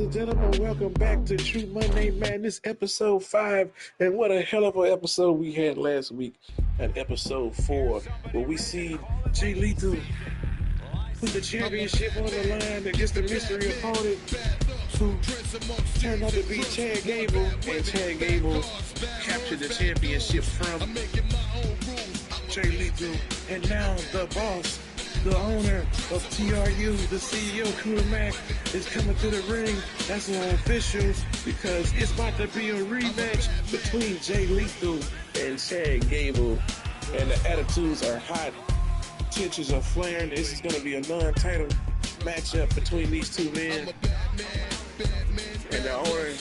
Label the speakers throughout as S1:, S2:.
S1: and gentlemen, welcome back to True Monday Madness episode 5. And what a hell of an episode we had last week at episode 4, where we see Jay Lethal put the championship on the line against the mystery opponent who turned out to be Chad Gable, and Chad Gable captured the championship from Jay Lethal. And now the boss, the owner of TRU, the CEO, Kuda Mac, is coming to the ring. That's official because it's about to be a rematch between Jay Lethal and Chad Gable. And the attitudes are hot. Tensions are flaring. This is going to be a non-title matchup between these two men. And the owner,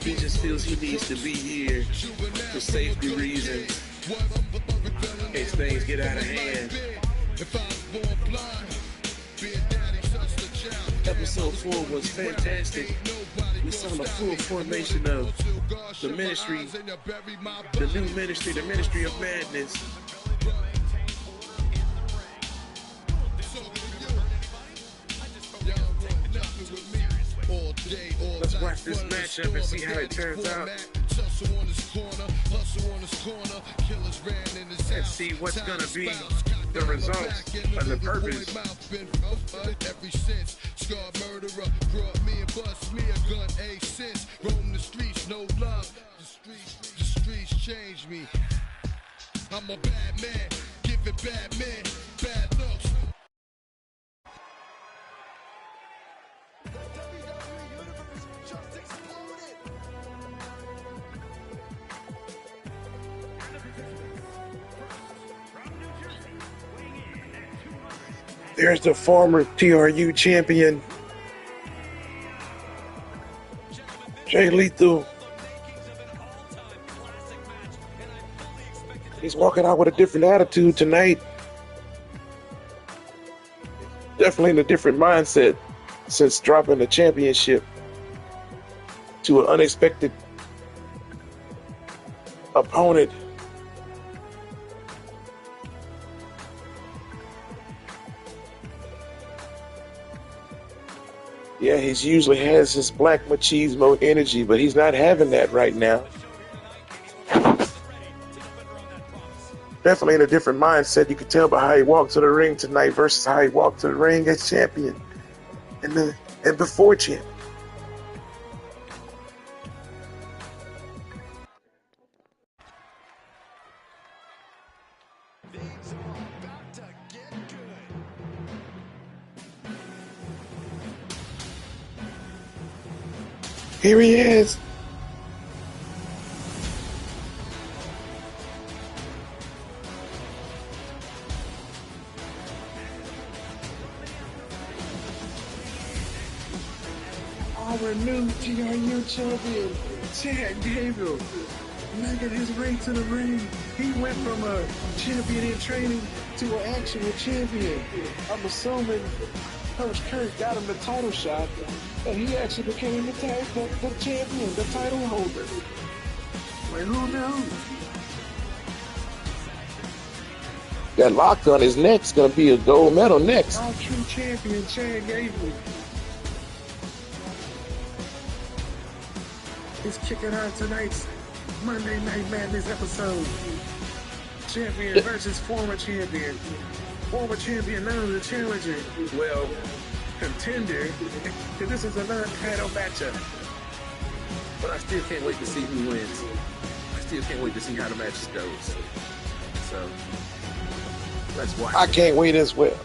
S1: he just feels he needs to be here for safety reasons in case things get out of hand. Episode 4 was fantastic. We saw the full formation of the ministry, the new ministry, the Ministry of Madness. Let's watch this matchup and see how it turns out. And see what's going to be the results of the purpose. Ever since Scar murderer brought me and bust me a gun, a sense. Roam the streets, no love. The streets changed me. I'm a bad man, giving bad men bad looks. There's the former TRU champion, Jay Lethal. He's walking out with a different attitude tonight. Definitely in a different mindset since dropping the championship to an unexpected opponent. Yeah, he usually has his black machismo energy, but he's not having that right now. Definitely in a different mindset. You can tell by how he walked to the ring tonight versus how he walked to the ring as champion and before champion. Here he is. Our new TRU champion, Chad Gable, making his way to the ring. He went from a champion in training to an actual champion. I'm assuming Coach Kurt got him the title shot, and he actually became the champion, the title holder. Well, who knows? That lock on his neck's gonna be a gold medal next. Our true champion, Chad Gable. He's kicking out tonight's Monday Night Madness episode. Champion versus former champion. Former champion, now the challenger. Well, contender. This is a non-title matchup. But I still can't wait to see who wins. I still can't wait to see how the match goes. So, let's watch. I can't wait as well.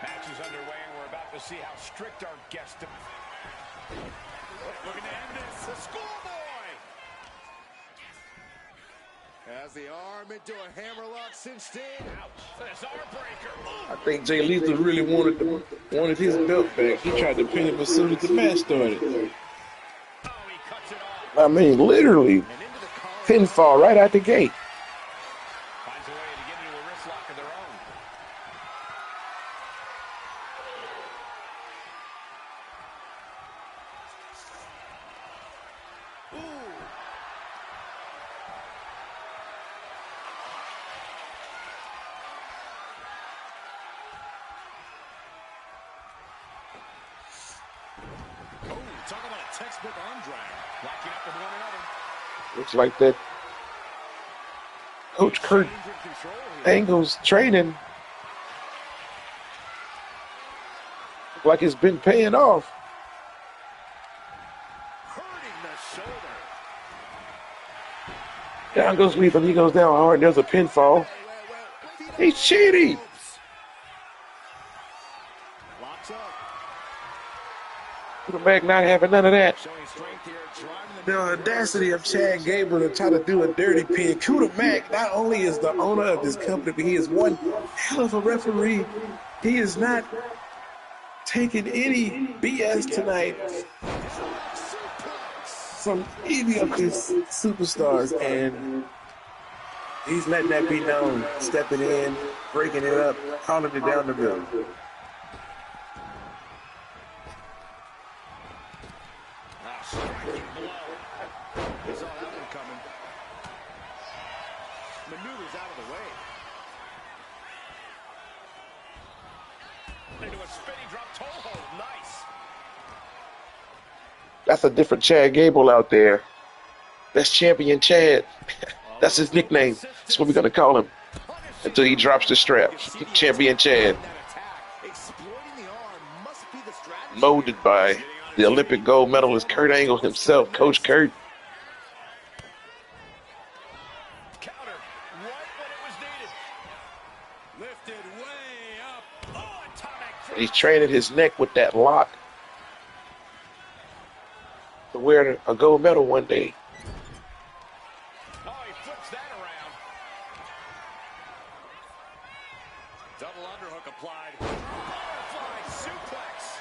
S2: Match is underway, and we're about to see how strict our guest. Looking to end this. The schoolboy has the arm into a hammerlock cinched in. Ouch. That's arm breaker. I think Jay Lethal really wanted his belt back. He tried to pin him as soon as the match started.
S1: Oh, he cuts it off. I mean, literally, pinfall right out the gate.
S2: Finds a way to get into a wrist lock of their own. Oh, talk about a textbook arm drag. Locking up with one another.
S1: Looks like that Coach Kurt Angle's training like it's been paying off.
S2: Hurting the shoulder.
S1: Down goes Lethal. He goes down hard. There's a pinfall. He's shitty.
S2: Locks up.
S1: Put him back, not having none of that. The audacity of Chad Gable to try to do a dirty pin. Kuda Mack not only is the owner of this company, but he is one hell of a referee. He is not taking any BS tonight from any of his superstars, and he's letting that be known. Stepping in, breaking it up, calling it down the middle.
S2: Striking blow. He saw that one coming. Maneuvers out of the way. Into a spinning drop toe hold. Nice.
S1: That's a different Chad Gable out there. That's Champion Chad. That's his nickname. That's what we're going to call him until he drops the strap. Champion Chad. Molded by the Olympic gold medalist Kurt Angle himself, Coach Kurt.
S2: Counter right when it was needed. Lifted way up. Oh, atomic.
S1: He's training his neck with that lock to wear a gold medal one day.
S2: Oh, he flips that around. Double underhook applied. Butterfly suplex.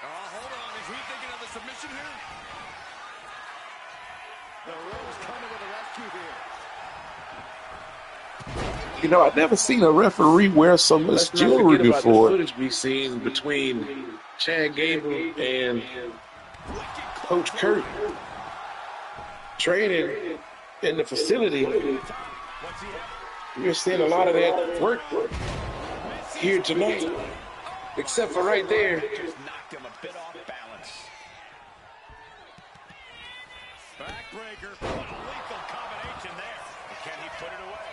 S2: Hold on. Is he thinking of the submission here? The Rose coming to the rescue here.
S1: You know, I've never seen a referee wear so much jewelry before.
S3: The footage we've seen between Chad Gable and Coach Kurt training in the facility. We're seeing a lot of that work here tonight, except for right there.
S2: Just knocked him a bit off balance. Backbreaker. What a lethal combination there. And can he put it away?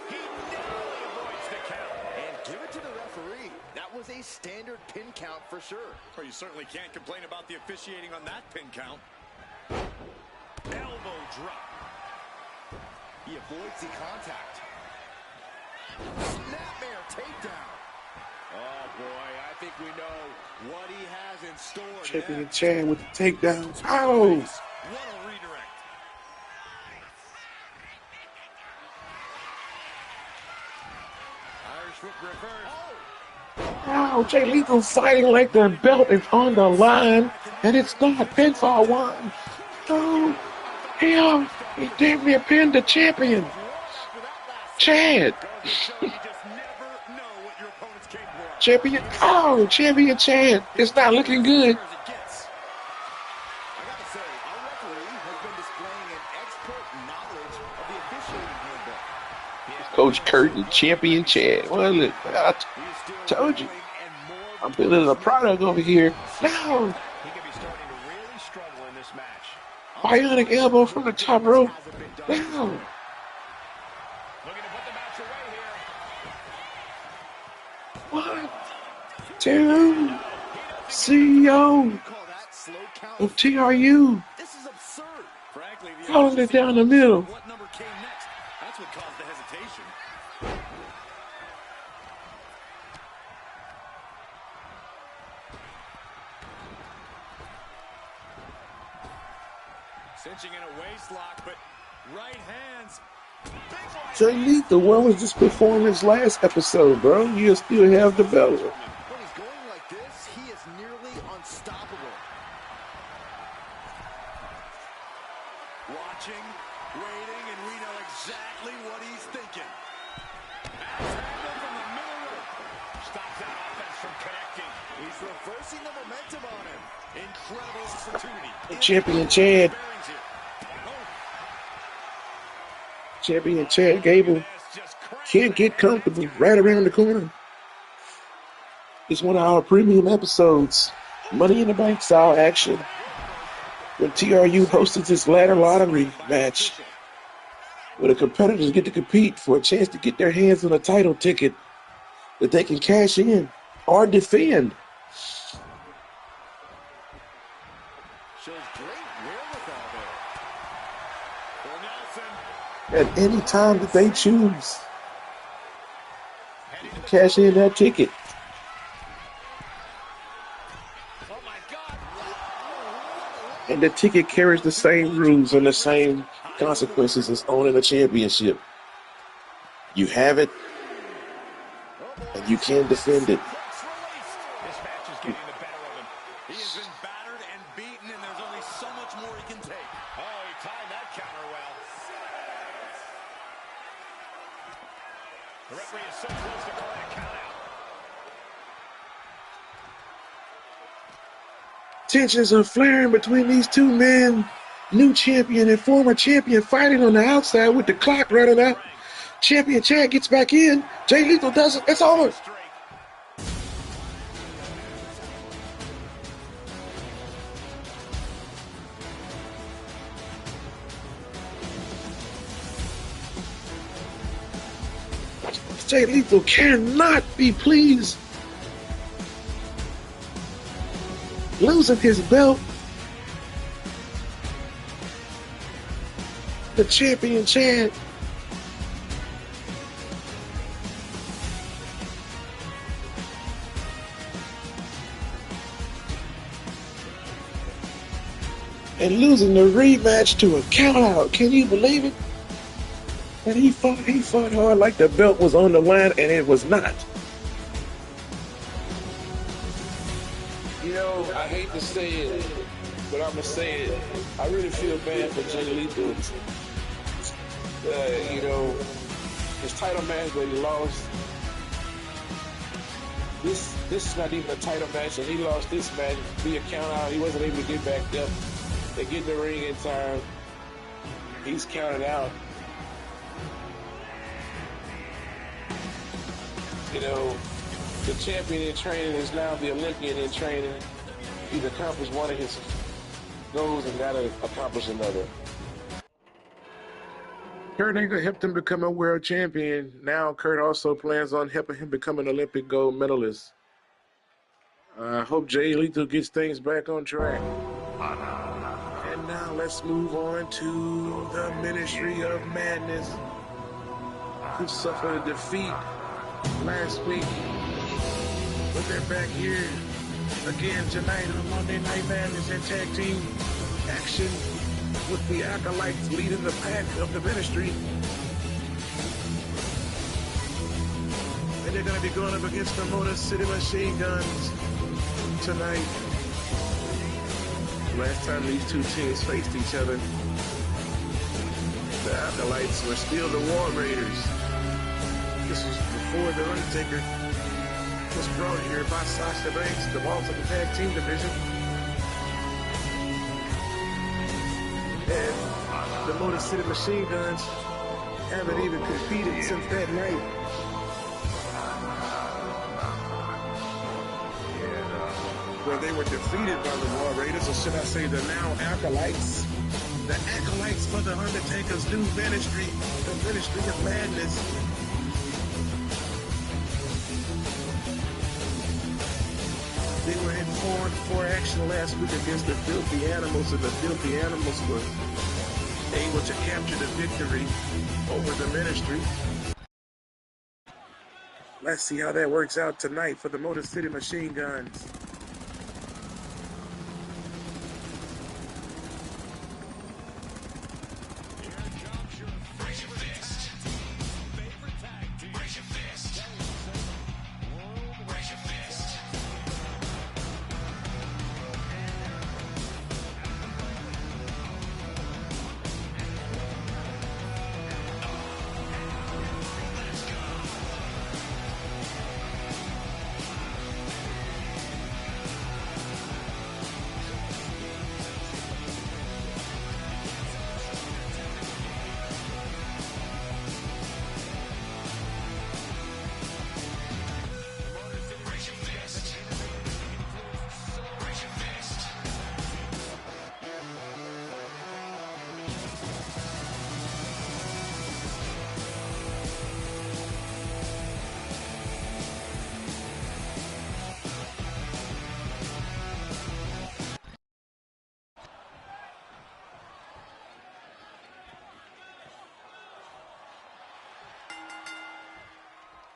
S2: He narrowly avoids the count.
S4: And give it to the referee. That was a standard pin count for sure.
S2: Or you certainly can't complain about the officiating on that pin count. Elbow drop.
S4: He avoids the contact. Snapmare takedown.
S2: Oh, boy, I think we know what he has in store.
S1: Champion Chad with the takedown. Ow!
S2: What a redirect. Irish whip reverse.
S1: Wow, Jay Lethal fighting like the belt is on the line, and it's not. Pinfall one. Oh, hell, he damn near pinned the champion. Chad. Champion. Oh, Champion Chad. It's not looking good. Coach Kurt and Champion Chad. Well, look, I told you. I'm building a product over here. No. Bionic elbow from the top rope. No. 1, 2. CEO of TRU. Calling it down the middle.
S2: What number came next? That's what caused the hesitation. Cinching in a waist lock, but right hands.
S1: Jay Lethal, where was this performance last episode, bro? You still have the belt.
S4: When he's going like this, he is nearly unstoppable.
S2: Watching, waiting, and we know exactly what he's thinking. From the middle rope. Stops that offense from connecting.
S4: He's reversing the momentum on him.
S2: Incredible opportunity.
S1: Champion Chad. Champion Chad Gable can't get comfortable right around the corner. It's one of our premium episodes. Money in the Bank style action. When TRU hosted this ladder lottery match, where the competitors get to compete for a chance to get their hands on a title ticket that they can cash in or defend.
S4: Shows great wherewithal
S1: At
S4: there.
S1: any time that they choose, you can cash in that ticket. And the ticket carries the same rules and the same consequences as owning a championship. You have it, and you can defend it.
S4: This match is getting the better of him. He has been battered and beaten, and there's only so much more he can take. Oh, he timed that counter well. The referee is so close to calling a count out.
S1: Tensions are flaring between these two men. New champion and former champion fighting on the outside with the clock running out. Champion Chad gets back in. Jay Lethal does it. It's over. Jay Lethal cannot be pleased. Losing his belt. The champion Chad. And losing the rematch to a countout. Can you believe it? And he fought hard like the belt was on the line, and it was not.
S3: You know, I hate to say it, but I'm going to say it. I really feel bad for Jay Lethal. You know, his title match that he lost, this is not even a title match, and he lost this match via count out. He wasn't able to get back up. They get in the ring in time. He's counted out. You know, the champion in training is now the Olympian in training. He's accomplished one of his goals and got to accomplish another.
S1: Kurt Angle helped him become a world champion. Now Kurt also plans on helping him become an Olympic gold medalist. I hope Jay Lethal gets things back on track. And now let's move on to the Ministry of Madness, who suffered a defeat last week. But they're back here again tonight on Monday Night Madness and tag team action with the Acolytes leading the pack of the Ministry. And they're going to be going up against the Motor City Machine Guns tonight. Last time these two teams faced each other, the Acolytes were still the War Raiders. This was before the Undertaker was brought here by Sasha Banks, the boss of the tag team division. And the Motor City Machine Guns haven't even competed since that night. Where they were defeated by the War Raiders, or should I say the now Acolytes. The Acolytes for the Undertaker's new ministry, the Ministry of Madness. They were in 4-4 action last week against the Filthy Animals, and the Filthy Animals were able to capture the victory over the Ministry. Let's see how that works out tonight for the Motor City Machine Guns.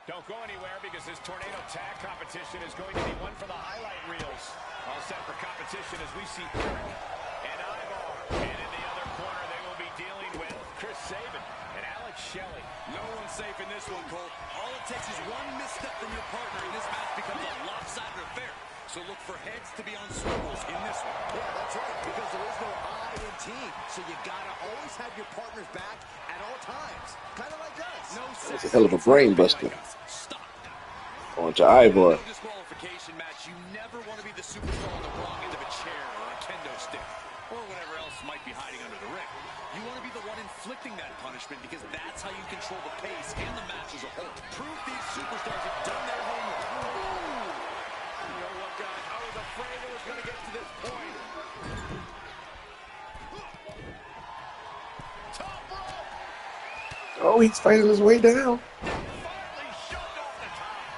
S4: Don't go anywhere because this tornado tag competition is going to be one for the highlight reels. All set for competition as we see Eric and Ivar. And in the other corner, they will be dealing with Chris Sabin and Alex Shelley.
S5: No one's safe in this one, Cole. All it takes is one misstep from your partner, and this match becomes a lopsided affair. So look for heads to be on swivels in this one.
S6: Yeah, that's right, because there is no I in team. So you gotta always have your partner's back at all times. Kind of like us.
S5: No
S1: That's a hell of a brain buster.
S5: Stop.
S1: On to Ivar.
S5: In a disqualification match, you never want to be the superstar on the wrong end of a chair or a kendo stick or whatever else might be hiding under the ring. You want to be the one inflicting that punishment because that's how you control the pace and the match as a whole. Proof these superstars have done their homework.
S4: You know what, guys? I was afraid it was going to get to this point. Top rope.
S1: Oh, he's fighting his way down.
S4: Finally shoved off the top.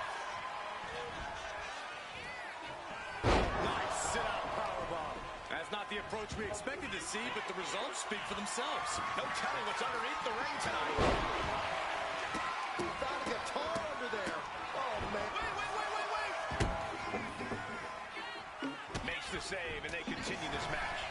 S5: Nice sit-out powerbomb. That's not the approach we expected to see, but the results speak for themselves.
S4: No telling what's underneath the ring tonight.
S6: Found a guitar under there. Oh, man.
S4: Wait. Makes the save, and they continue this match.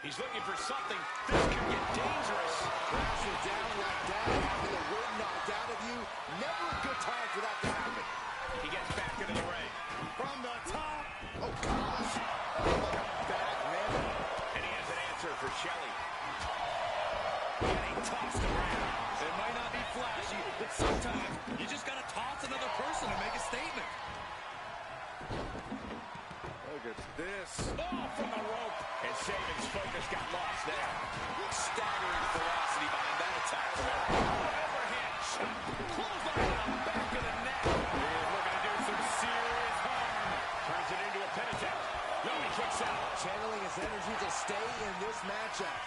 S4: He's looking for something. This could get dangerous.
S6: Crashing down like that, having the wind knocked out of you. Never a good time for that to happen.
S4: He gets back into the ring.
S6: From the top. Oh, gosh. Oh, my back, man.
S4: And he has an answer for Shelley. Getting tossed around.
S5: It might not be flashy, but sometimes you just got to toss another person to make a statement.
S6: Look at this.
S4: Oh, from the rope. And Sabin's focus got lost there.
S5: Staggering velocity behind that attack from Eric.
S4: Overhand shot. Close on the back of the neck. He's looking to do some serious harm. Turns it into a pin attempt. No, he kicks out.
S6: Channeling his energy to stay in this matchup.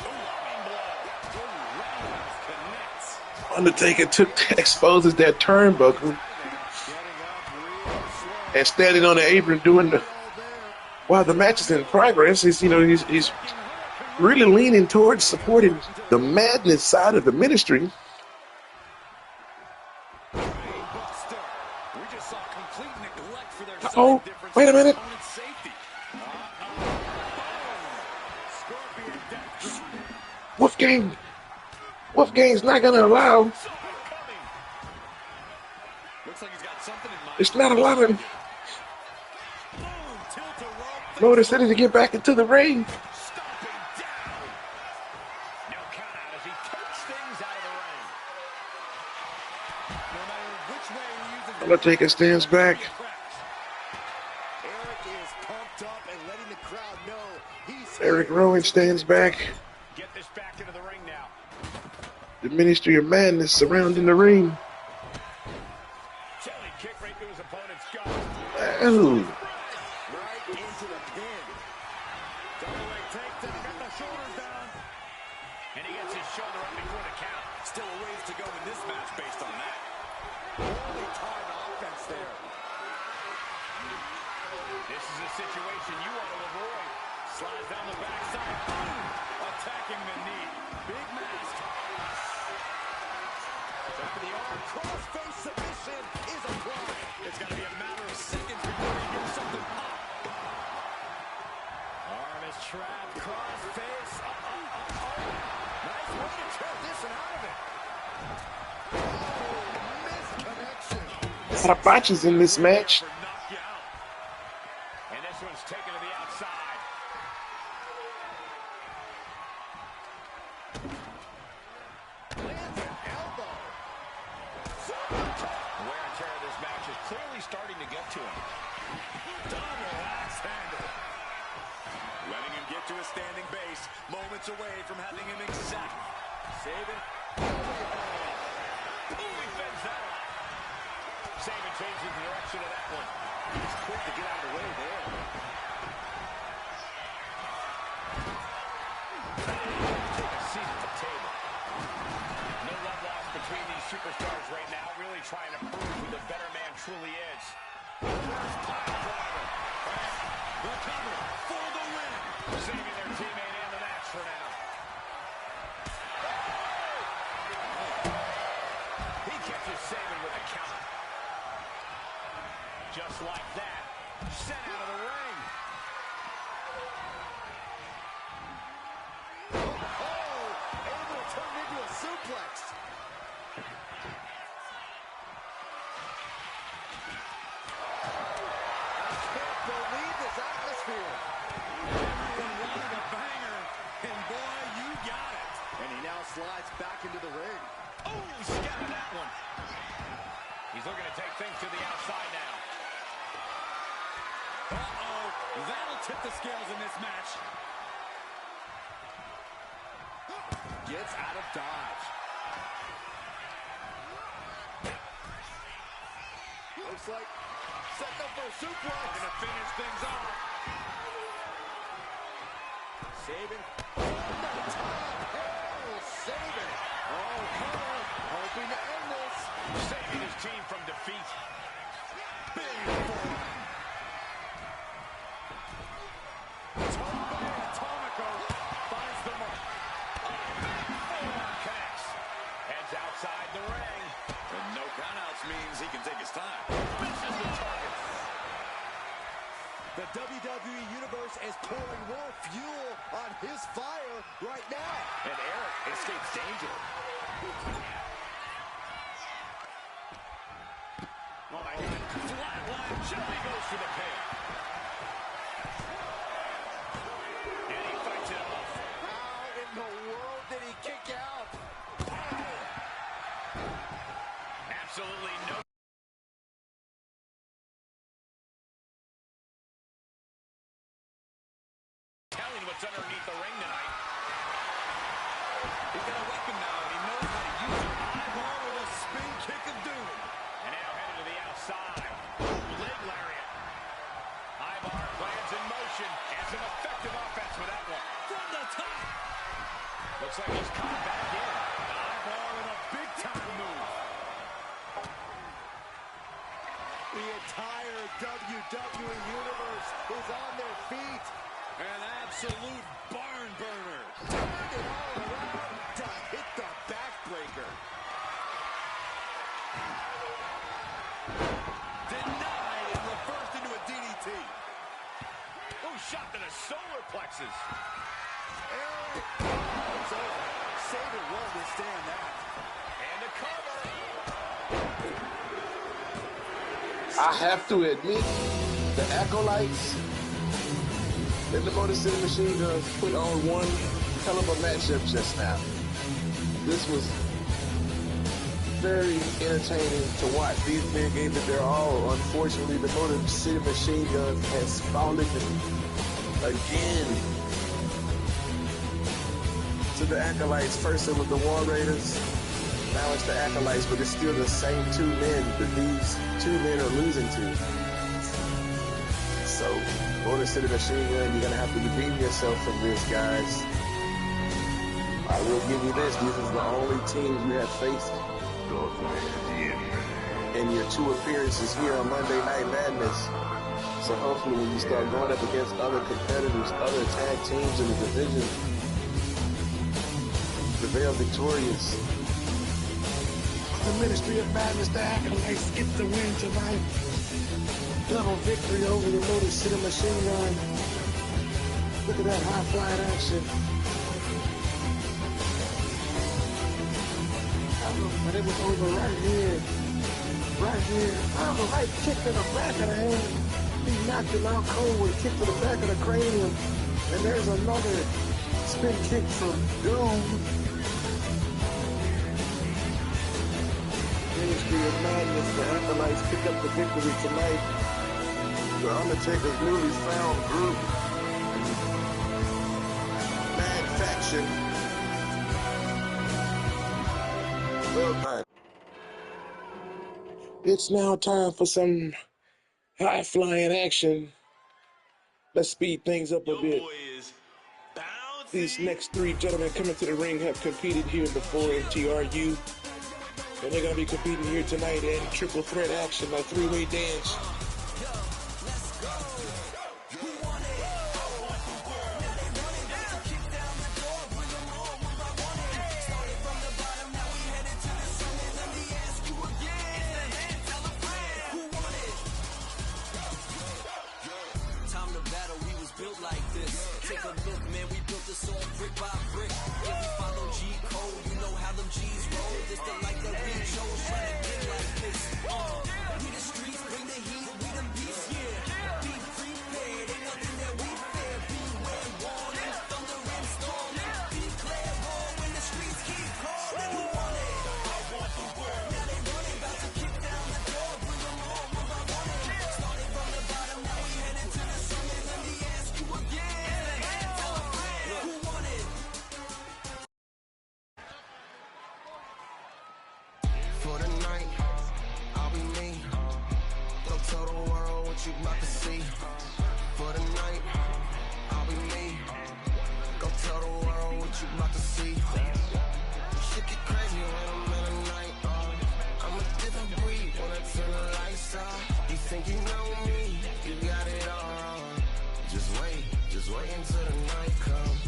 S4: Running blow. Oh, roundhouse connects.
S1: Undertaker exposes that turnbuckle and standing on the apron doing the. While the match is in progress, he's really leaning towards supporting the madness side of the ministry.
S5: We just saw complete neglect for their
S1: Oh, wait a minute.
S5: safety.
S1: Wolfgang's not gonna allow.
S5: Looks like he's got something in mind.
S1: It's not allowing Motor City to get back into the ring.
S4: Stomping down. No count out as he takes things out of the ring.
S5: No matter which way he uses the
S1: Undertaker stands back.
S6: Eric is pumped up and letting the crowd know he's
S1: Eric Rowan stands back.
S4: Get this back into the ring now.
S1: The Ministry of Madness surrounding the ring.
S4: Jelly kick right through his opponent's gut.
S1: Ooh.
S6: right into the pin.
S4: Double leg takedown. Got the shoulders down. And he gets his shoulder up before the count.
S5: Still a ways to go in this match based on that.
S6: Poorly timed offense there.
S4: This is a situation you want to avoid. Slides down the backside. Boom! Attacking the knee. Big mask.
S6: Up in the arm, cross-face submission is applied.
S5: It's got to be a matter of seconds before he hears something pop.
S4: Arm is trapped. Cross face.
S6: Nice way to transition out of it. Oh, missed connection.
S1: A lot of botches in this match.
S4: Knock you out. And this one's taken to the outside.
S6: Lands an elbow.
S4: Wear and tear of this match is clearly starting to get to him.
S5: Double axe handle. Letting him get to a standing base. Moments away from having him exact.
S4: Sabin. Ooh, he fends that off. Sabin changing the direction of that one.
S6: He's quick to get out of the way there.
S4: Take a seat at the table. No love lost between these superstars right now, really trying to prove who the better man truly is. First pile driver.
S5: The cover for the win.
S4: Saving their teammate and the match for now. like that, sent out of the ring.
S6: Oh, able to turn into a suplex. I can't believe this atmosphere.
S5: Everyone wanted a banger, and boy, you got it.
S6: And he now slides back into the ring.
S4: Oh, scattered that one. He's looking to take things to the outside now.
S5: Uh-oh, that'll tip the scales in this match.
S6: Gets out of dodge. Looks like setting up for a suplex.
S5: Gonna finish things off.
S6: Saving. No time. Oh, saving. Oh, cover. Hoping to end this.
S4: Saving his team from defeat.
S5: Big forearm.
S6: Atomico finds the mark.
S4: Forearm connects. Heads outside the ring.
S5: And no countouts means he can take his time.
S4: Misses the target.
S6: The WWE Universe is pouring more fuel on his fire right now.
S4: And Eric escapes danger. Oh, my God. Flatline. Joey goes for the pin. And he fights it off.
S6: How in the world did he kick out?
S4: Absolutely no. Telling what's underneath the ring tonight.
S5: He's got a weapon now, and he knows how to use it. Eyeball with a spin kick of doom.
S4: And now headed to the outside. Leg lariat. Ivar plans in motion. And some effective offense with that one.
S5: From the top.
S4: Looks like he's coming back in.
S5: Eyeball in a big-time move.
S6: The entire WWE Universe is on their feet.
S5: An absolute barn burner.
S6: Turned it all around to hit the backbreaker.
S5: Denied and reversed into a DDT.
S4: Oh, shot to the solar plexus.
S6: Eric, it's over. Saban won't withstand that.
S4: And a cover.
S1: I have to admit, the Acolytes and the Motor City Machine Guns put on one hell of a matchup just now. This was very entertaining to watch. These men gave it their all. Unfortunately, the Motor City Machine Guns has fallen again to the Acolytes. First it was the War Raiders. Now it's the Acolytes, but it's still the same two men that these two men are losing to. So, Motor City Machine Gun, you're going to have to redeem yourself from this, guys. I will give you this. This is the only team you have faced in your two appearances here on Monday Night Madness. So hopefully when you start going up against other competitors, other tag teams in the division, prevail victorious. The Ministry of Madness, the Acolytes get the win tonight. Double victory over the Motor City Machine Gun. Look at that high flying action. But it was over right here. Right here. Oh, the right kick to the back of the hand. He knocked him out cold with a kick to the back of the cranium. And there's another spin kick from Doom. Ministry of Madness, the Acolytes pick up the victory tonight. The Undertaker's newly found group, Mad Faction. Well done. It's now time for some high-flying action. Let's speed things up a bit. These next three gentlemen coming to the ring have competed here before in TRU. And they're going to be competing here tonight in triple threat action, a three-way dance.
S7: what you about to see. For the night, I'll be me. Go tell the world what you about to see. Shit get crazy when I'm in the night. I'm a different breed when I turn the lights off. You think you know me, you got it all wrong. Just wait until the night comes.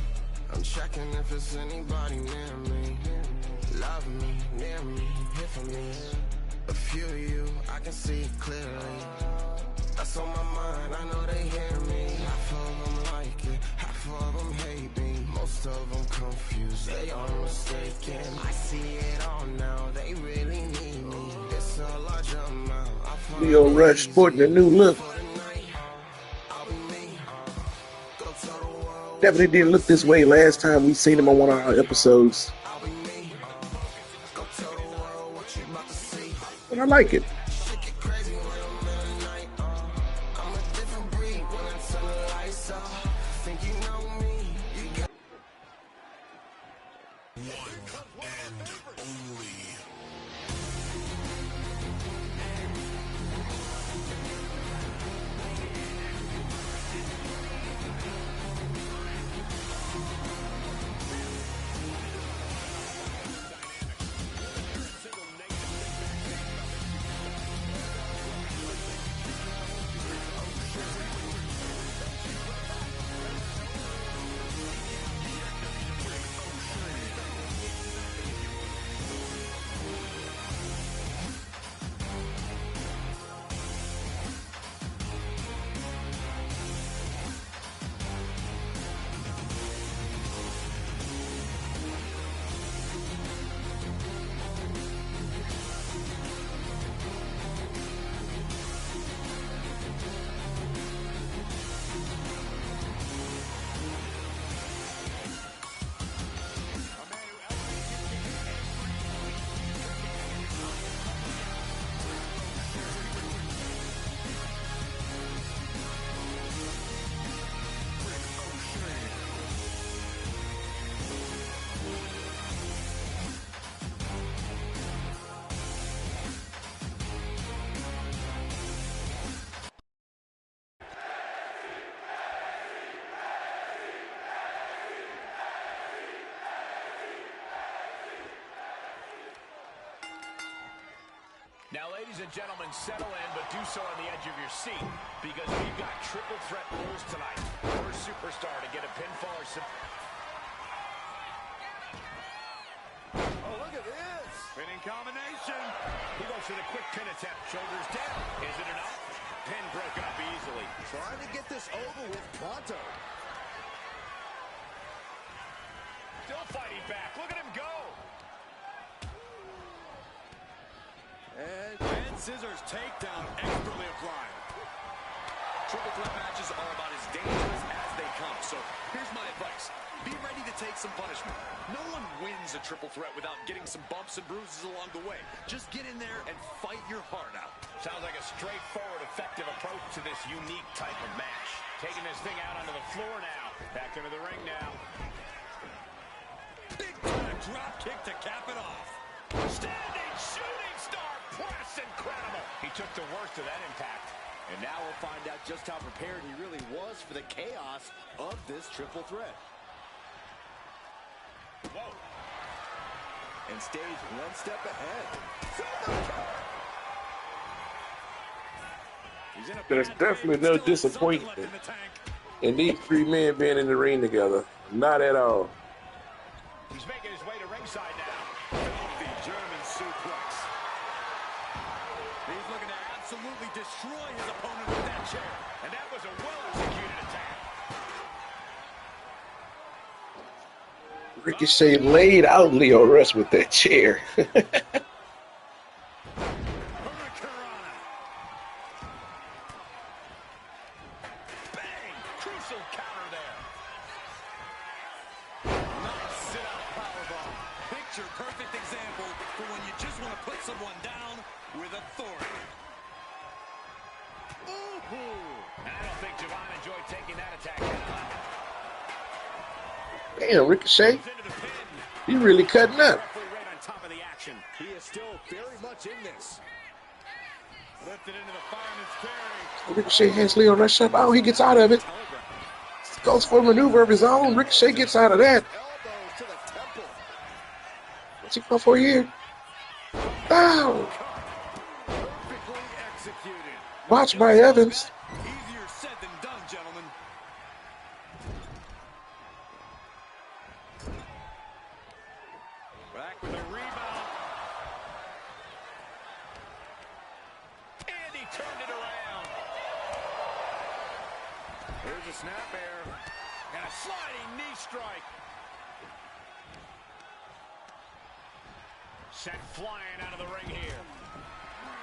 S7: I'm checking if it's anybody near me. Love me, near me, here for me. A few of you, I can see clearly. That's on my mind, I know they hear me. Half of them like it, half of them hate me. Most of them confused, they are mistaken. I see it all now, they really need me. It's a large amount, I find
S1: Leo Rush sporting a new look. Definitely didn't look this way last time we seen him on one of our episodes. But I like it.
S4: Now, ladies and gentlemen, settle in, but do so on the edge of your seat, because we've got triple threat rules tonight. First superstar to get a pinfall or
S6: Oh, look at this.
S4: spinning combination. He goes for the quick pin attempt. Shoulders down. Is it enough? Pin broken up easily.
S6: Trying to get this over with pronto.
S4: Still fighting back. Look at him go.
S5: And scissors takedown expertly applied. Triple threat matches are about as dangerous as they come. So here's my advice. Be ready to take some punishment. No one wins a triple threat without getting some bumps and bruises along the way. Just get in there and fight your heart out.
S4: Sounds like a straightforward, effective approach to this unique type of match. Taking this thing out onto the floor now. Back into the ring now.
S5: Big time drop kick to cap it off.
S4: Standing shooting star press. Incredible. He took the worst of that impact.
S6: And now we'll find out just how prepared he really was for the chaos of this triple threat.
S4: Whoa.
S6: And stays one step ahead.
S1: There's definitely no disappointment in these three men being in the ring together. Not at all.
S4: He's making his way to ringside now.
S5: The German suplex. He's looking to absolutely destroy his opponent with that chair.
S4: And that was a well-executed attack.
S1: Ricochet laid out Leo Rush with that chair.
S4: Crucial counter there.
S5: Nice sit-out powerbomb. Picture perfect example for when you just want to put someone down with authority.
S4: I don't think Javon enjoyed taking that attack head-on.
S1: Damn, Ricochet. He really cutting up.
S4: Right on top of the action.
S6: He is still very much in this. Lifted into the fireman's carry.
S1: Ricochet has Leo rush up. Oh, he gets out of it. Goes for a maneuver of his own. Ricochet gets out of that.
S6: Elbows to the temple.
S1: What's he going for here? Ow!
S6: Perfectly executed.
S1: Watched by Evans.
S5: Easier said than done, gentlemen.
S4: Back with a rebound. And he turned it around.
S6: Here's a snap air.
S4: And a sliding knee strike. Sent flying out of the ring here.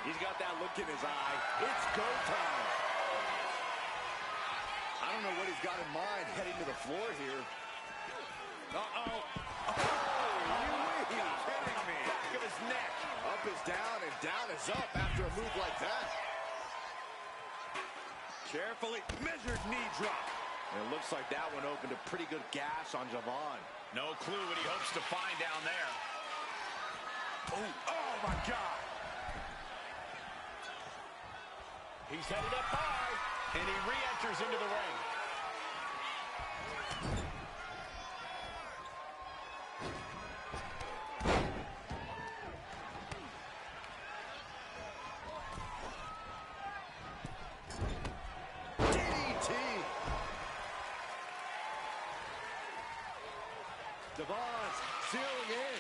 S5: He's got that look in his eye. It's go time. I don't know what he's got in mind heading to the floor here.
S6: Uh-oh. Oh, you kidding me?
S4: Back of his neck.
S6: Up is down and down is up after a move like that.
S5: Carefully measured knee drop. And it looks like that one opened a pretty good gash on Javon.
S4: No clue what he hopes to find down there.
S5: Oh my God.
S4: He's headed up high, and he re-enters into the ring.
S6: DDT. Devon's sealing in.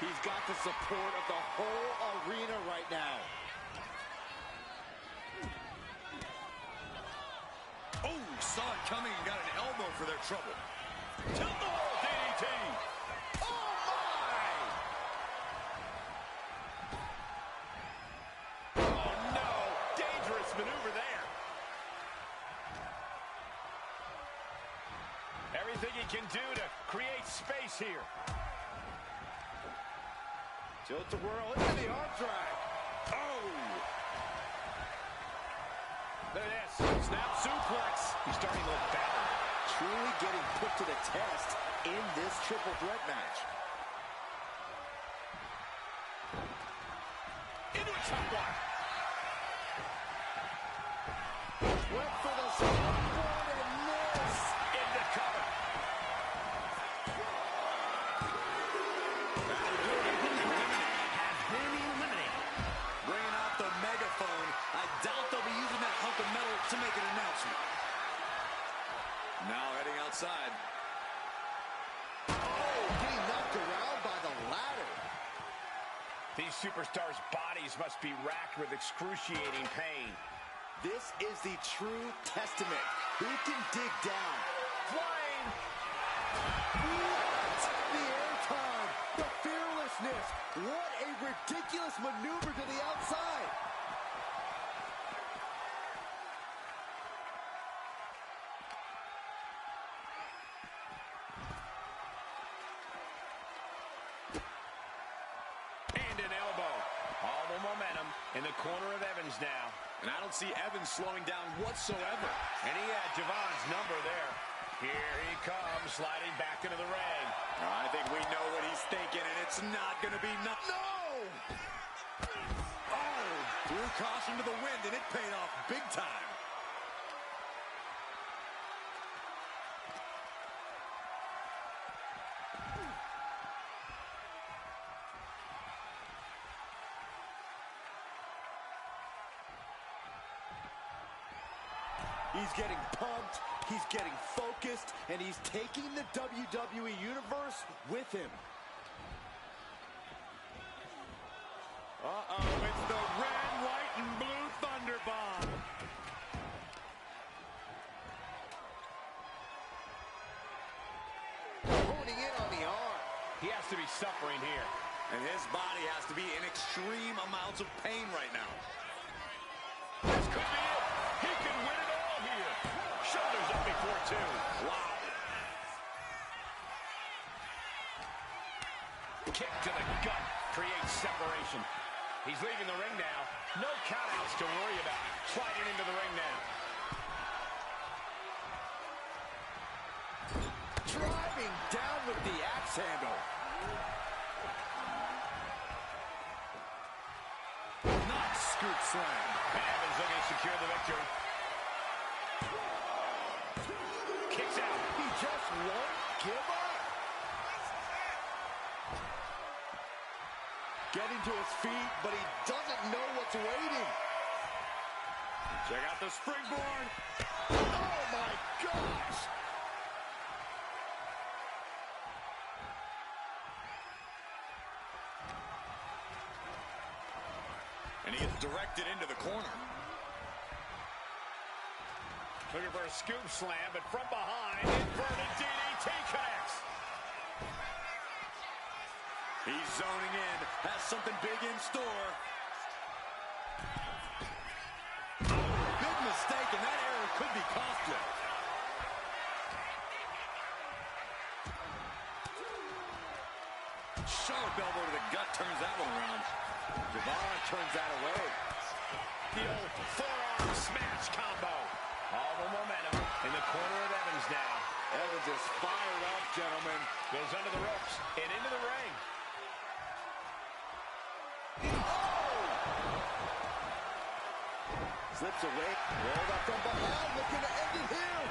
S5: He's got the support of the whole arena right now. Oh, saw it coming and got an elbow for their trouble.
S4: Tilt the wall DDT.
S6: Oh, my!
S4: Oh, no. Dangerous maneuver there. Everything he can do to create space here.
S6: Tilt to whirl into the arm drag.
S4: Oh! Look at this. Snap suplex. He's starting to look better.
S5: Truly getting put to the test in this triple threat match.
S4: Into a top block.
S6: Went for the springboard and missed.
S4: Into cover.
S5: Bringing out the megaphone. I doubt they'll be using that hunk of metal to make an announcement. Now heading outside.
S6: Oh, getting knocked around by the ladder.
S4: These superstars' bodies must be racked with excruciating pain.
S5: This is the true testament. Who can dig down?
S4: Flying.
S6: What? The airtime, the fearlessness. What a ridiculous maneuver to the outside.
S4: And an elbow. All the momentum in the corner of Evans now.
S5: And I don't see Evans slowing down whatsoever.
S4: And he had Javon's number there. Here he comes, sliding back into the ring.
S5: I think we know what he's thinking, and it's not going to be no. Oh, threw caution to the wind, and it paid off big time.
S6: He's getting pumped, he's getting focused, and he's taking the WWE Universe with him.
S5: Uh-oh, it's the red, white, and blue Thunder Bomb.
S6: Honing in on the arm.
S4: He has to be suffering here.
S5: And his body has to be in extreme amounts of pain right now.
S4: This could be it. He can win it all here. Shoulders up before two.
S5: Wow.
S4: Kick to the gut creates separation. He's leaving the ring now. No countouts to worry about. Sliding into the ring now.
S6: Driving down with the axe handle.
S5: scoop slam.
S4: And Evans looking to secure the victory. Kicks out.
S6: He just won't give up. Getting to his feet, but he doesn't know what's waiting.
S5: Check out the springboard.
S6: Oh my gosh!
S5: And he gets directed into the corner.
S4: Looking for a scoop slam, but from behind, inverted DDT connects.
S5: He's zoning in, has something big in store. Big mistake, and that error could be costly. Sharp elbow to the gut turns that one around.
S6: Devon turns that away.
S4: The old forearm smash combo. All the momentum in the corner of Evans now.
S6: Evans is fired up, gentlemen.
S4: Goes under the ropes and into the ring.
S6: Slips away, rolled up from behind, looking to end it here.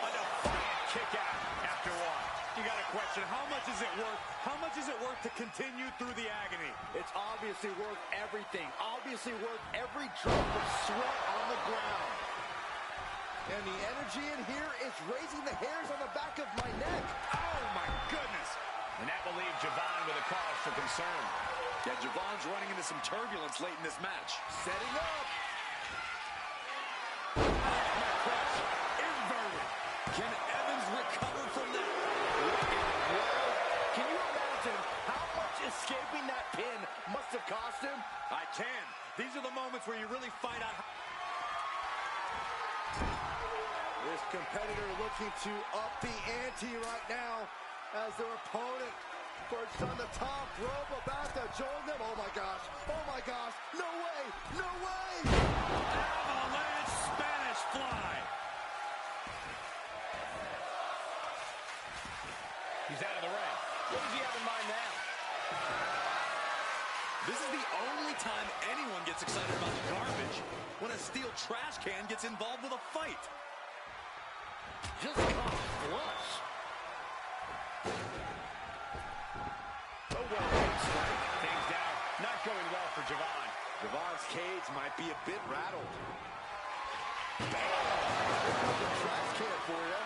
S4: A defiant kick out after one.
S5: You got to question, how much is it worth? How much is it worth to continue through the agony?
S6: It's obviously worth everything. Obviously worth every drop of sweat on the ground. And the energy in here is raising the hairs on the back of my neck.
S5: Oh, my goodness.
S4: And that will leave Javon with a cause for concern.
S5: Yeah, Javon's running into some turbulence late in this match.
S6: Setting up.
S5: Inverted. Can Evans recover from that?
S6: Can you imagine how much escaping that pin must have cost him?
S5: I can. These are the moments where you really find out.
S6: This competitor looking to up the ante right now as their opponent perched on the top rope about to join them. Oh my gosh. Oh my gosh. No way. No way.
S5: Avalanche Spanish fly.
S4: He's out of the ring. What does he have in mind now?
S5: This is the only time anyone gets excited about the garbage, when a steel trash can gets involved with a fight.
S6: Just caught flush.
S4: Things down. Not going well for Javon.
S6: Javon's cage might be a bit rattled. The trash can for you.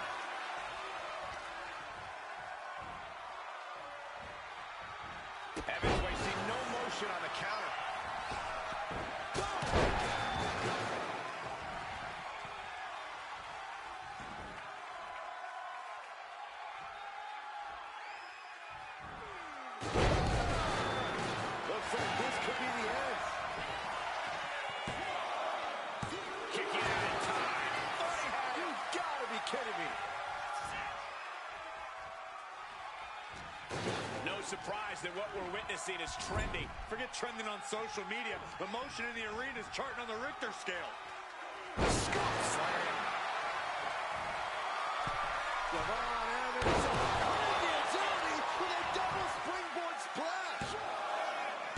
S4: Evans wasting no motion on the counter.
S6: Looks like this could be the end.
S4: Kicking out in time.
S6: You gotta be kidding me.
S4: No surprise that what we're witnessing is trending.
S5: Forget trending on social media. The motion in the arena is charting on the Richter scale.
S6: Javon Evans. Oh, the agility with a double springboard splash.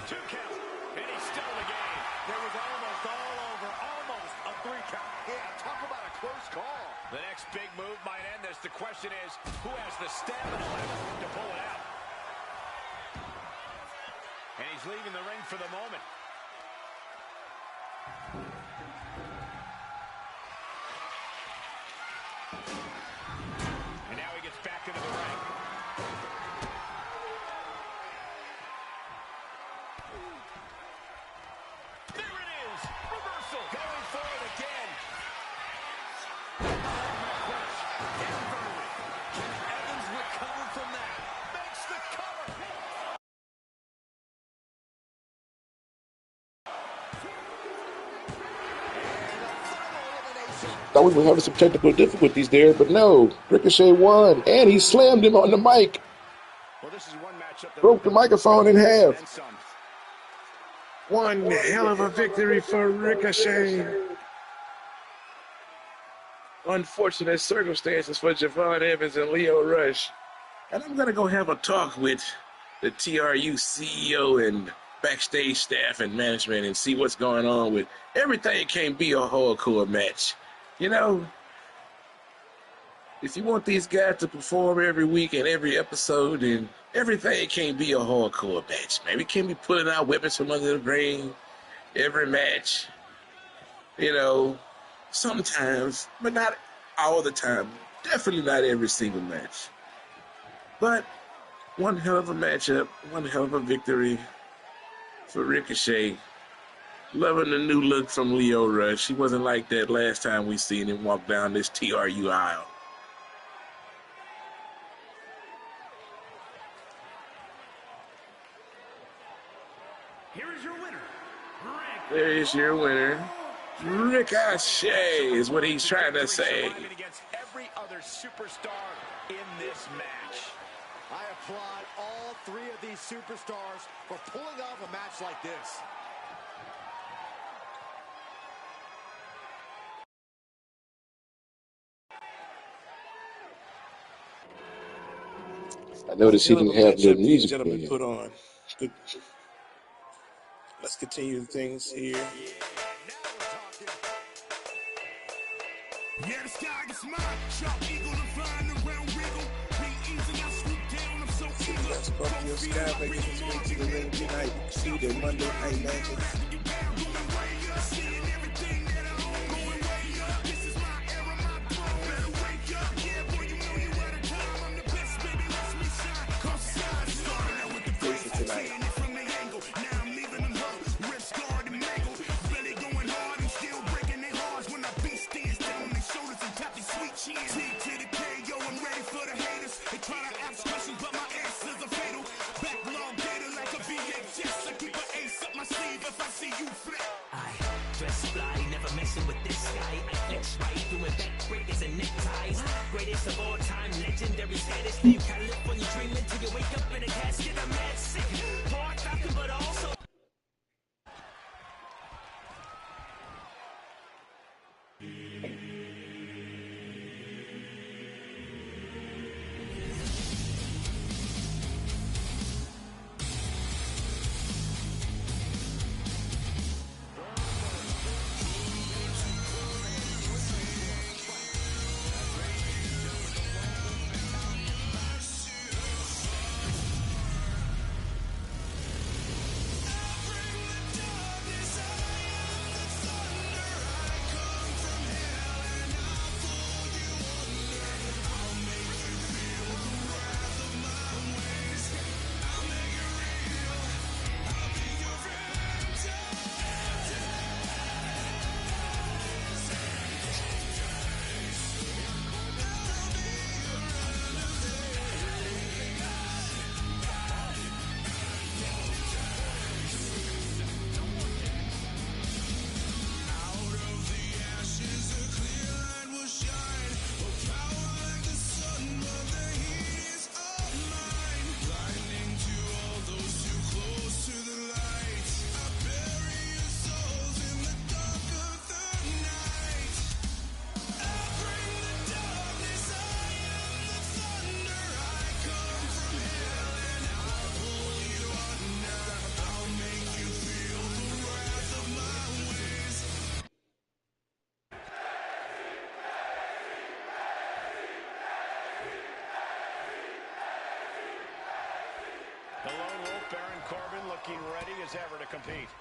S4: 2 count. And he's still in the game.
S5: It was almost all over. Almost a 3 count.
S6: Yeah, talk about a close call.
S4: The next big move might end this. The question is, who has the stamina left to pull it out? And he's leaving the ring for the moment. And now he gets back into the ring. There it is. Reversal. Going for it again.
S5: Can Evans recover from that?
S4: Makes the cover.
S1: Thought we were having some technical difficulties there, but no. Ricochet won, and he slammed him on the mic.
S4: Well, this is one matchup that
S1: Broke the microphone in half.
S4: and some.
S1: One hell of a victory for Ricochet. Unfortunate circumstances for Javon Evans and Lio Rush. And I'm going to go have a talk with the TRU CEO and backstage staff and management and see what's going on with everything. Can't be a hardcore match. You know, if you want these guys to perform every week and every episode, and everything can't be a hardcore match, man. We can't be pulling out weapons from under the ring every match. You know, sometimes, but not all the time. Definitely not every single match. But one hell of a matchup, one hell of a victory for Ricochet. Loving the new look from Leo Rush. He wasn't like that last time we seen him walk down this TRU aisle.
S4: Here is your winner,
S1: There is your winner. Ricochet is what he's trying to say.
S4: Against every other superstar in this match.
S6: I applaud all three of these superstars for pulling off a match like this.
S2: I noticed he didn't have no music
S1: Gentlemen,
S2: playing.
S1: put on. Good. Let's continue things here.
S7: Yeah, the sky gets mine. Sharp eagle to flying around wiggle. Be easy, I swoop down, I'm so eager.
S1: Let's bump your sky making his way to the ring tonight. See the Monday Night Magic. Tonight.
S8: Greatest of all time, legendary status. Leave California dreaming till you wake up in a casket. I'm mad sick, heartbroken, but also.
S4: The lone wolf, Baron Corbin, looking ready as ever to compete.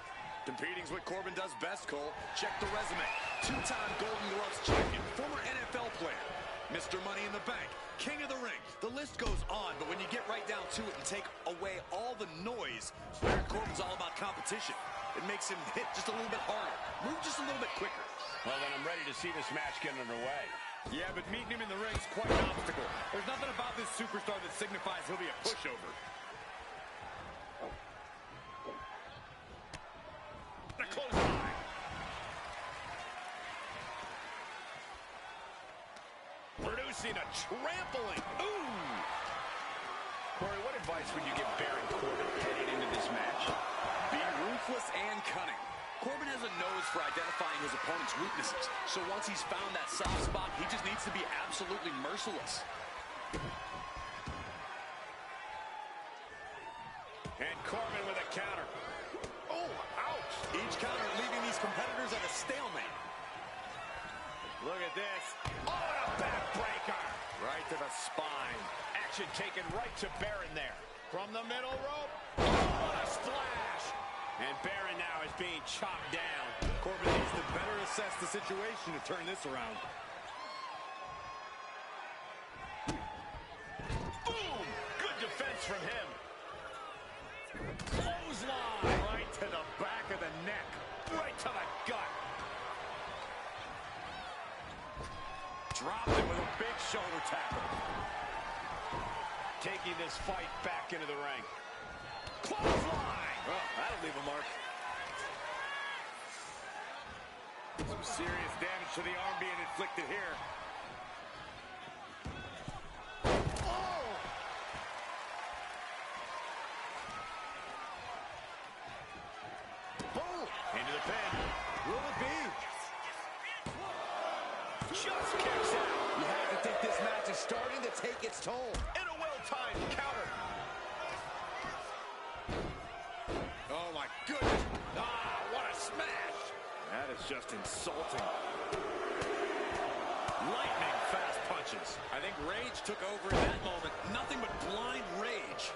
S5: Competing's what Corbin does best, Cole. Check the resume. Two-time Golden Gloves champion, former NFL player, Mr. Money in the Bank, King of the Ring. The list goes on, but when you get right down to it and take away all the noise, Baron Corbin's all about competition. It makes him hit just a little bit harder, move just a little bit quicker.
S4: Well, then I'm ready to see this match get underway. Yeah, but meeting him in the ring is quite an obstacle. There's nothing about this superstar that signifies he'll be a pushover. Close eye. Producing a trampling. Ooh. Corey, what advice would you give Baron Corbin heading into this match?
S5: Be ruthless and cunning. Corbin has a nose for identifying his opponent's weaknesses. So once he's found that soft spot, he just needs to be absolutely merciless.
S4: And Corbin with a counter.
S5: stalemate.
S4: Look at this. Oh, and a backbreaker. Right to the spine. Action taken right to Baron there. From the middle rope. Oh, what a splash. And Baron now is being chopped down.
S6: Corbin needs to better assess the situation to turn this around.
S4: Boom! Good defense from him. Clothesline. Right to the back of the neck. Right to the gut. Dropped it with a big shoulder tackle. Taking this fight back into the ring. Clothesline!
S5: Well, that'll leave a mark. Some serious damage to the arm being inflicted here.
S4: Into the pin.
S6: Will it be?
S4: Just kicks out.
S6: You have to think this match is starting to take its toll.
S4: And a well-timed counter.
S5: Oh, my goodness.
S4: Ah, what a smash.
S5: That is just insulting.
S4: Lightning fast punches.
S5: I think rage took over in that moment. Nothing but blind rage.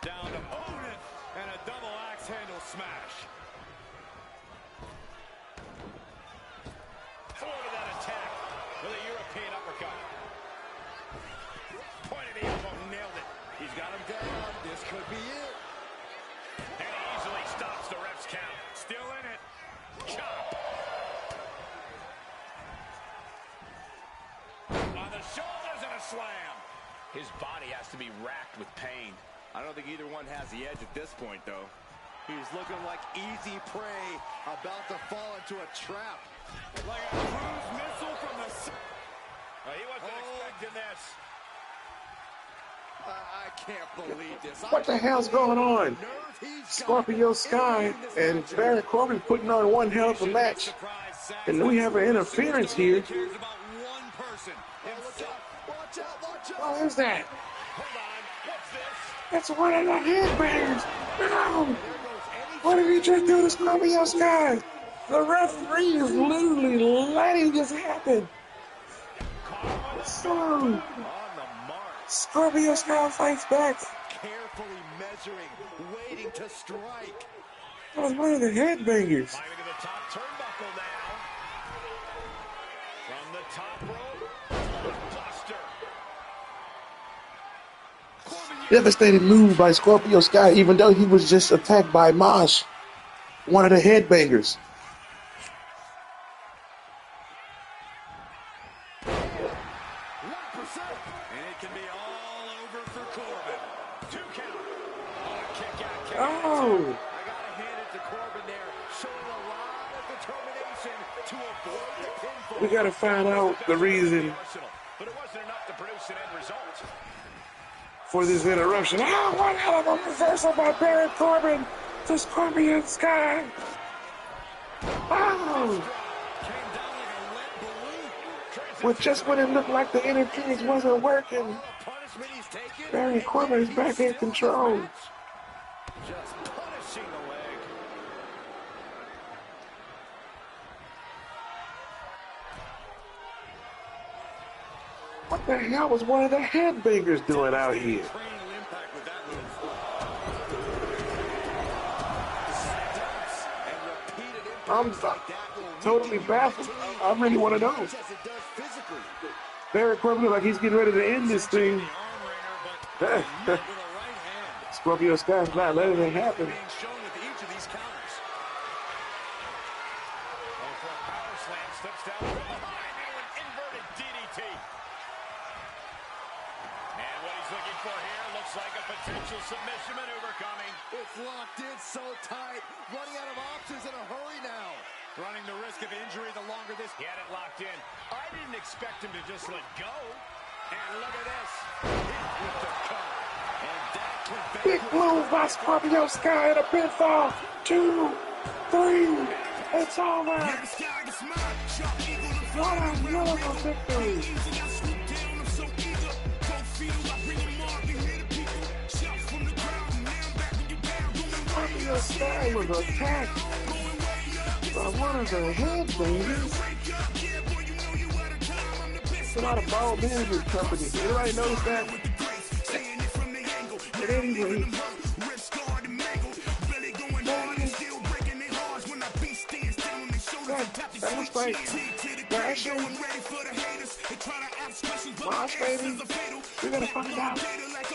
S4: Down to Odin. And a double axe handle smash. Forward of that attack with a European uppercut. Point of the elbow, nailed it.
S6: He's got him down. This could be it.
S4: And he easily stops the ref's count. Still in it. Chop. On the shoulders and a slam. His body has to be racked with pain.
S6: I don't think either one has the edge at this point, though. He's looking like easy prey, about to fall into a trap.
S4: Like a cruise missile from the... he wasn't expecting this.
S6: I can't believe this.
S1: What the hell's going on? Scorpio Sky and Baron Corbin putting on one hell of a match. And then we have an interference here. What is that?
S4: Hold on. What's this?
S1: That's one of the headbangers. No! What did he just do to Scorpio Sky? The referee is literally letting this happen. So, Scorpio Sky fights back.
S6: Carefully measuring, waiting to strike.
S1: That was one of the headbangers.
S4: Climbing to the top turnbuckle now. From the top rope, Buster.
S1: Devastating move by Scorpio Sky, even though he was just attacked by Mosh, one of the headbangers.
S4: And it can be all over for Corbin. 2 count. Kick out.
S1: Oh!
S6: I gotta hand it to Corbin there, showing a lot of determination to avoid the pinfall.
S1: We gotta find out the reason
S4: But it wasn't enough to produce an end result.
S1: for this interruption. Oh, what hell of a reversal by Baron Corbin to Scorpio Sky. Oh! Well, just when it looked like the interference wasn't working, Baron Corbin is back in control.
S4: Just punishing the leg.
S1: What the hell was one of the headbangers doing out here?
S5: Cranial impact with that move.
S1: I'm totally baffled. I really want to know. Baron Corbin looks like he's getting ready to end this thing. Scorpio Sky's not letting it happen.
S5: Being shown with each of these counters.
S4: Going for a power slam, slips down from behind into an inverted DDT. And what he's looking for here looks like a potential submission maneuver coming.
S6: It's locked in so tight, running out of options in a hurry now.
S4: Running the risk of injury the longer this... He had it locked in. I didn't expect him to just let go. And look at this. Hit with the cover. And that could
S1: Big move by Scorpio Sky and a pinfall. 2, 3, it's over. What a beautiful victory. Scorpio Sky was attacked by one of the headbangers. It's a lot of bald management company. Anybody notice that? But anyway, that looks like Thrashing, Mosh Baby. We're gonna find out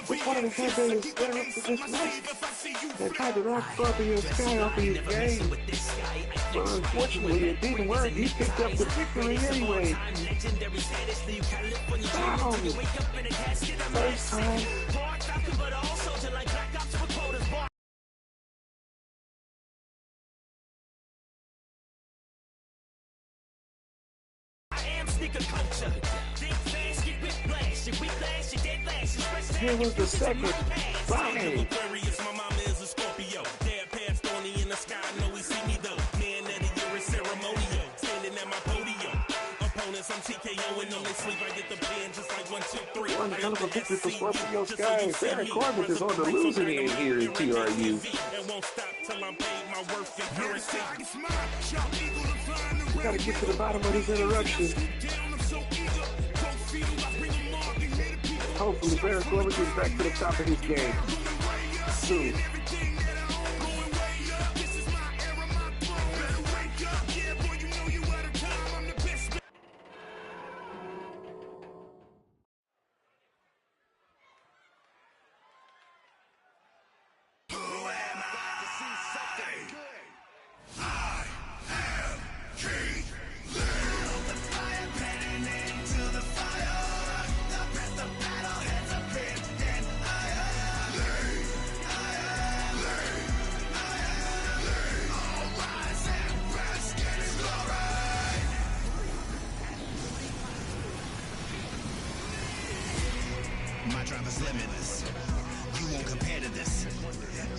S1: which one of the headbangers interrupted this match and tried to knock Scorpio Sky off of his game. But unfortunately, it didn't work. He picked up the victory anyway. Wow. First time. Here was the second round.
S8: My mama is a Scorpio. Dad passed on me in the sky. No, he see me though. Man of the year is ceremonial. Standing at my podium. Opponents, I'm TKOing them. They sleep. I get the pen just like 1, 2, 3.
S1: One hell of a victory for Scorpio Sky. Baron Corbin is on the losing end here in TRU.
S8: And won't stop till I'm paid my worth in currency.
S1: We gotta get to the bottom of this interruption. Hopefully Baron Corbin gets back to the top of his game soon.
S8: My drive is limitless. You won't compare to this.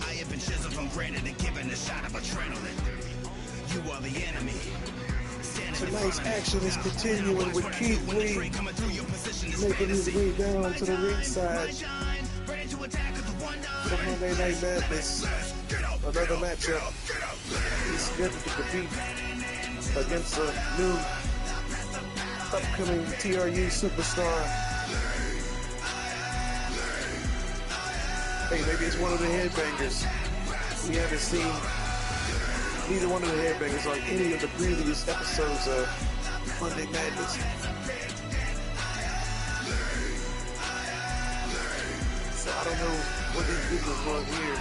S8: I have been chiseled from granite and given a shot of adrenaline. You are the enemy.
S1: Tonight's action is continuing with Keith Lee making his way down to the ringside for Monday Night Madness. Another matchup. He's scheduled to compete against a new upcoming TRU superstar. Hey, maybe it's one of the headbangers. We haven't seen neither one of the headbangers on any of the previous episodes of Monday Madness. So I don't know what these people are going here.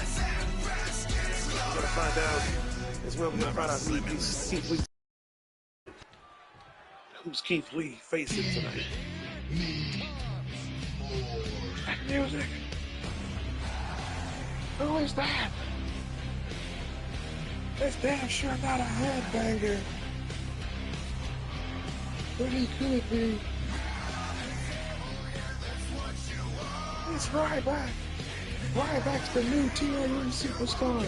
S1: We're gonna find out as well. We're gonna find out who's Keith Lee facing tonight. That music. Who is that? That's damn sure not a headbanger. But he could be. It's Ryback. Ryback's the new TRU superstar.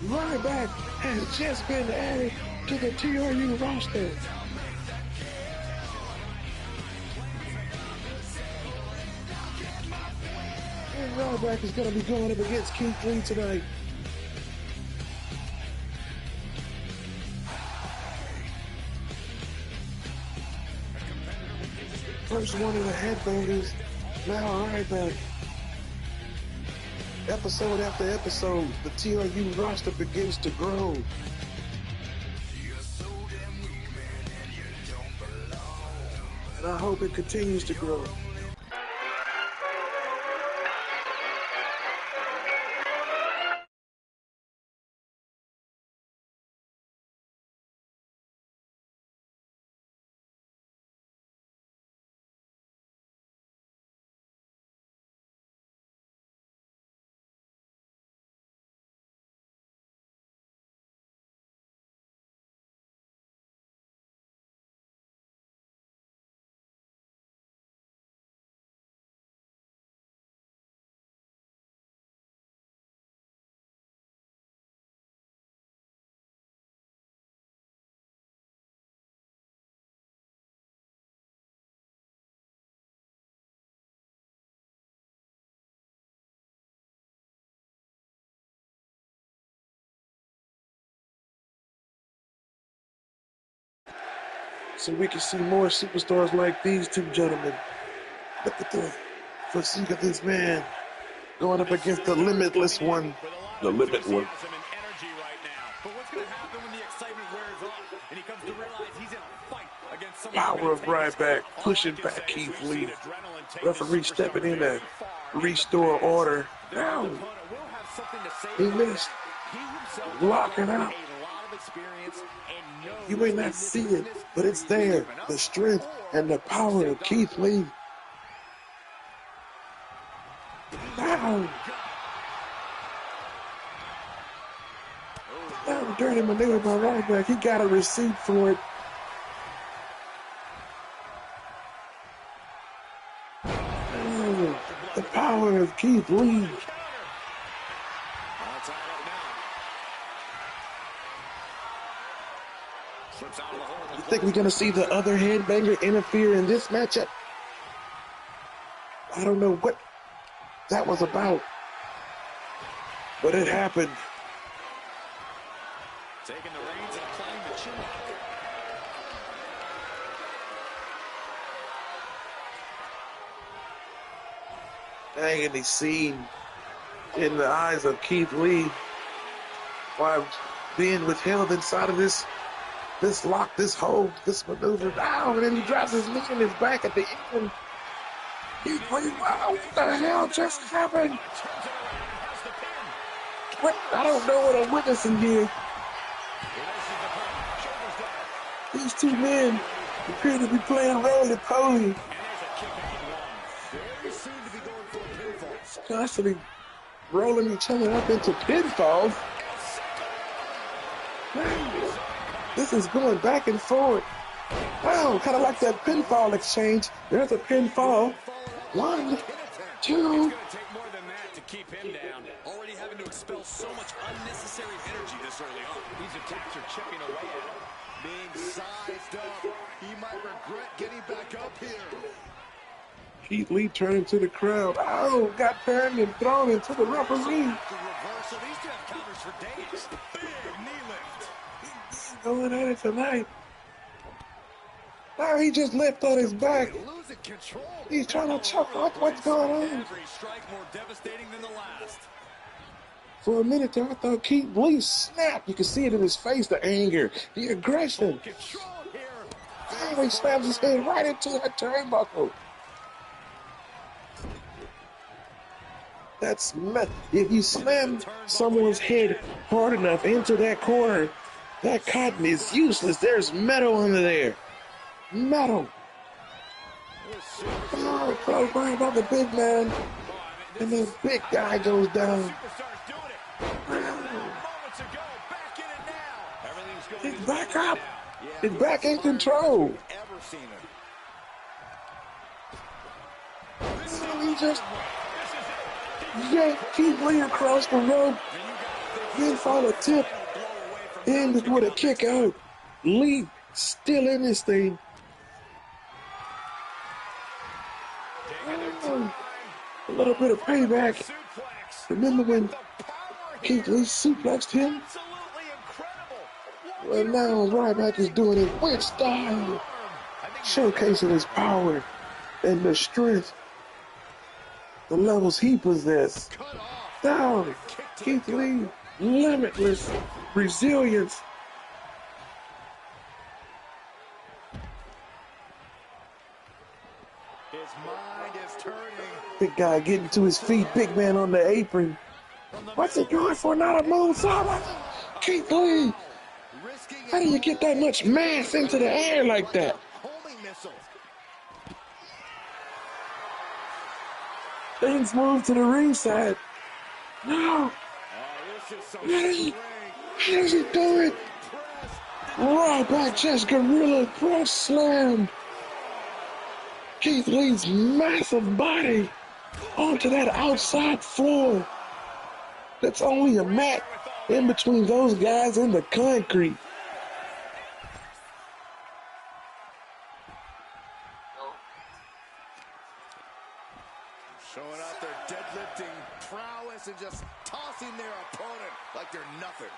S1: Ryback has just been added to the TRU roster. And Ryback is going to be going up against Keith Lee tonight. First one of the headbangers, now Ryback. Episode after episode, the TRU roster begins to grow. And I hope it continues to grow. so we can see more superstars like these two gentlemen. Look at the physique of this man going up against the limitless one. The limit one.
S5: But what's going to happen when the excitement wears off and he comes to realize he's in a fight against someone
S1: Power of Ryback pushing back Keith Lee. Referee stepping in to restore order. Now he missed. Locking out. You may not see it, but it's there. The strength and the power of Keith Lee. Now. Now, dirty maneuver by Ryback. He got a receipt for it. Oh, the power of Keith Lee. You think we're going to see the other headbanger interfere in this matchup? I don't know what that was about, but it happened.
S5: Taking the reins and applying the chin lock.
S1: Agony seen in the eyes of Keith Lee while being withheld inside of this lock, this hold, this maneuver down, and then he drops his knee in his back at the end. Keith Lee, wow, what the hell just happened? What? I don't know what I'm witnessing here. These two men appear to be playing roly-poly. Constantly rolling each other up into pinfalls. Man, this is going back and forth. Wow, kind of like that pinfall exchange. There's a pinfall. 1, 2.
S5: Keep him down. Already having to expel so much unnecessary energy this early on.
S6: These attacks are chipping away at him. Being sized up, he might regret getting back up here.
S1: Keith Lee turning to the crowd. Oh, got turned and thrown into the referee.
S5: The reversal. These two have counters for days. Big knee lift.
S1: Going at it tonight. Now he just lifted on his back.
S6: Losing control.
S1: He's trying to choke off what's going on.
S5: Every strike more devastating than the last.
S1: For a minute there, I thought Keith Lee snapped. You can see it in his face, the anger, the aggression.
S6: Control here.
S1: Oh, he slams his head right into that turnbuckle. That's if you slam someone's head hard enough into that corner, that cotton is useless. There's metal under there. Metal. Oh, close by about the big man. And the big guy goes down. He's back up. He's back in control. He just yanked Keith Lee across the rope. Then follow a tip. Ends with a kick out. Lee still in this thing. A little bit of payback. Remember when Keith Lee suplexed him? Well, now Ryback is doing it with style, showcasing his power and the strength, the levels he possesses. Down, Keith Lee, limitless resilience.
S6: His mind is turning.
S1: Big guy getting to his feet, big man on the apron. What's he going for? Not a moonsault. Keith Lee. How do you get that much mass into the air like that? Things move to the ringside. No. How does he do it? Ryback just gorilla press slammed Keith Lee's massive body onto that outside floor. That's only a mat in between those guys and the concrete.
S6: Showing off their deadlifting prowess and just tossing their opponent like they're nothing.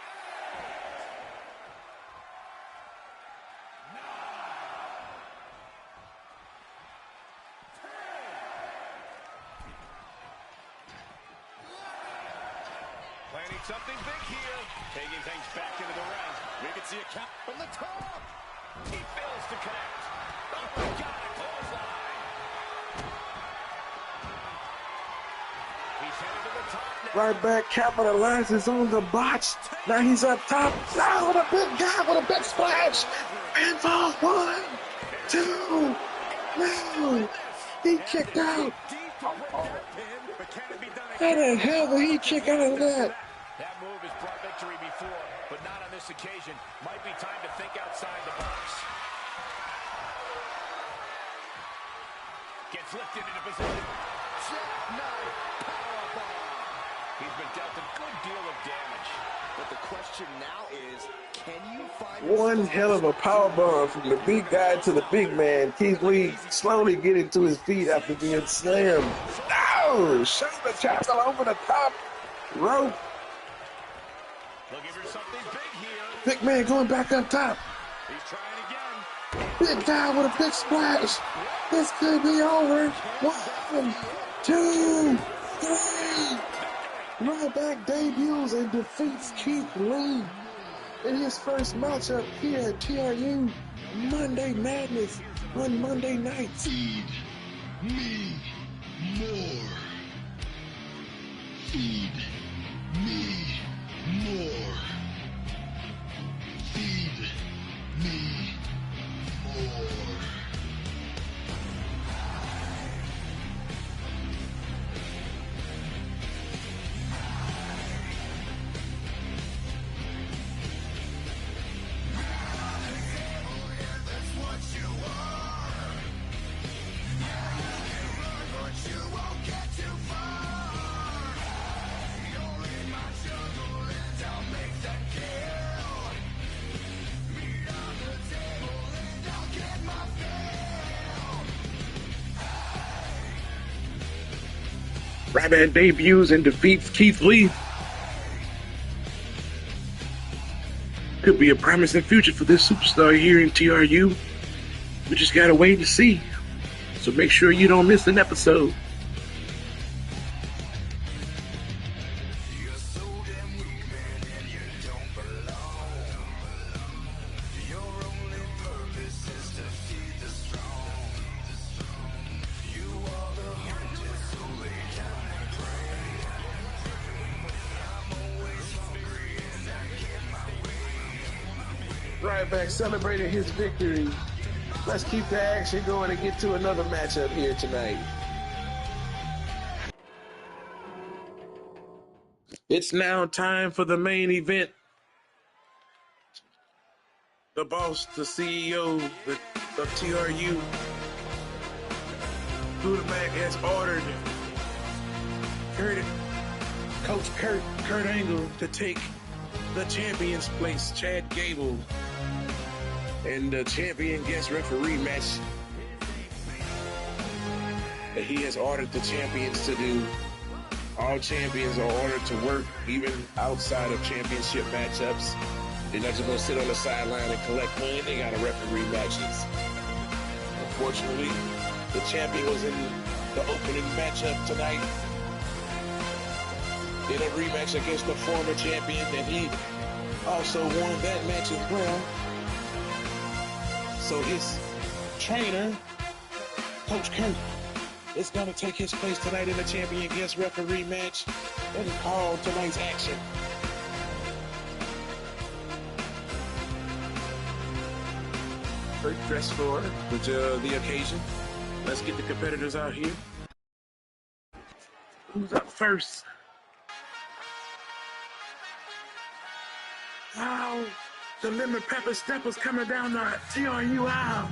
S4: need something big here. Taking things back into the ring. We can see a count from the top. He fails to connect. Oh my God, a clothesline. He's headed to the top now.
S1: Ryback capitalizes on the botch. Now he's up top. Now with a big guy with a big splash. Pinfall 1, 2. No, he kicked out. How the hell did he kick out of that?
S4: That move has brought victory before, but not on this occasion. Might be time to think outside the box. Gets lifted into position. Jackknife powerbomb. He's been dealt a good deal of damage. But the question now is, can you find
S1: one hell of a powerbomb from the big guy to the big man? Keith Lee slowly getting to his feet after being slammed. No! Shoulder tackle over the top rope.
S4: Looking for something big here.
S1: Big man going back up top.
S4: He's trying again.
S1: Big guy with a big splash. This could be over. 1, 2, 3. Ryback debuts and defeats Keith Lee in his first matchup here at TRU Monday Madness on Monday nights.
S7: Feed me more. Feed me more. Feed me more.
S1: Ryback debuts and defeats Keith Lee. Could be a promising future for this superstar here in TRU. We just gotta wait and see. So make sure you don't miss an episode. Ryback celebrating his victory. Let's keep the action going and get to another matchup here tonight. It's now time for the main event. The boss, the CEO of TRU, Budamac has ordered Coach Kurt Angle to take the champion's place, Chad Gable, and the champion guest referee match that he has ordered the champions to do. All champions are ordered to work even outside of championship matchups. They're not just going to sit on the sideline and collect money. They got to referee matches. Unfortunately, the champion was in the opening matchup tonight in a rematch against the former champion, and he also won that match as well. So his trainer, Coach Kurt, is going to take his place tonight in the champion guest referee match and call tonight's action. Kurt dressed for the occasion. Let's get the competitors out here. Who's up first? Wow, the lemon pepper steppers coming down the TRU aisle.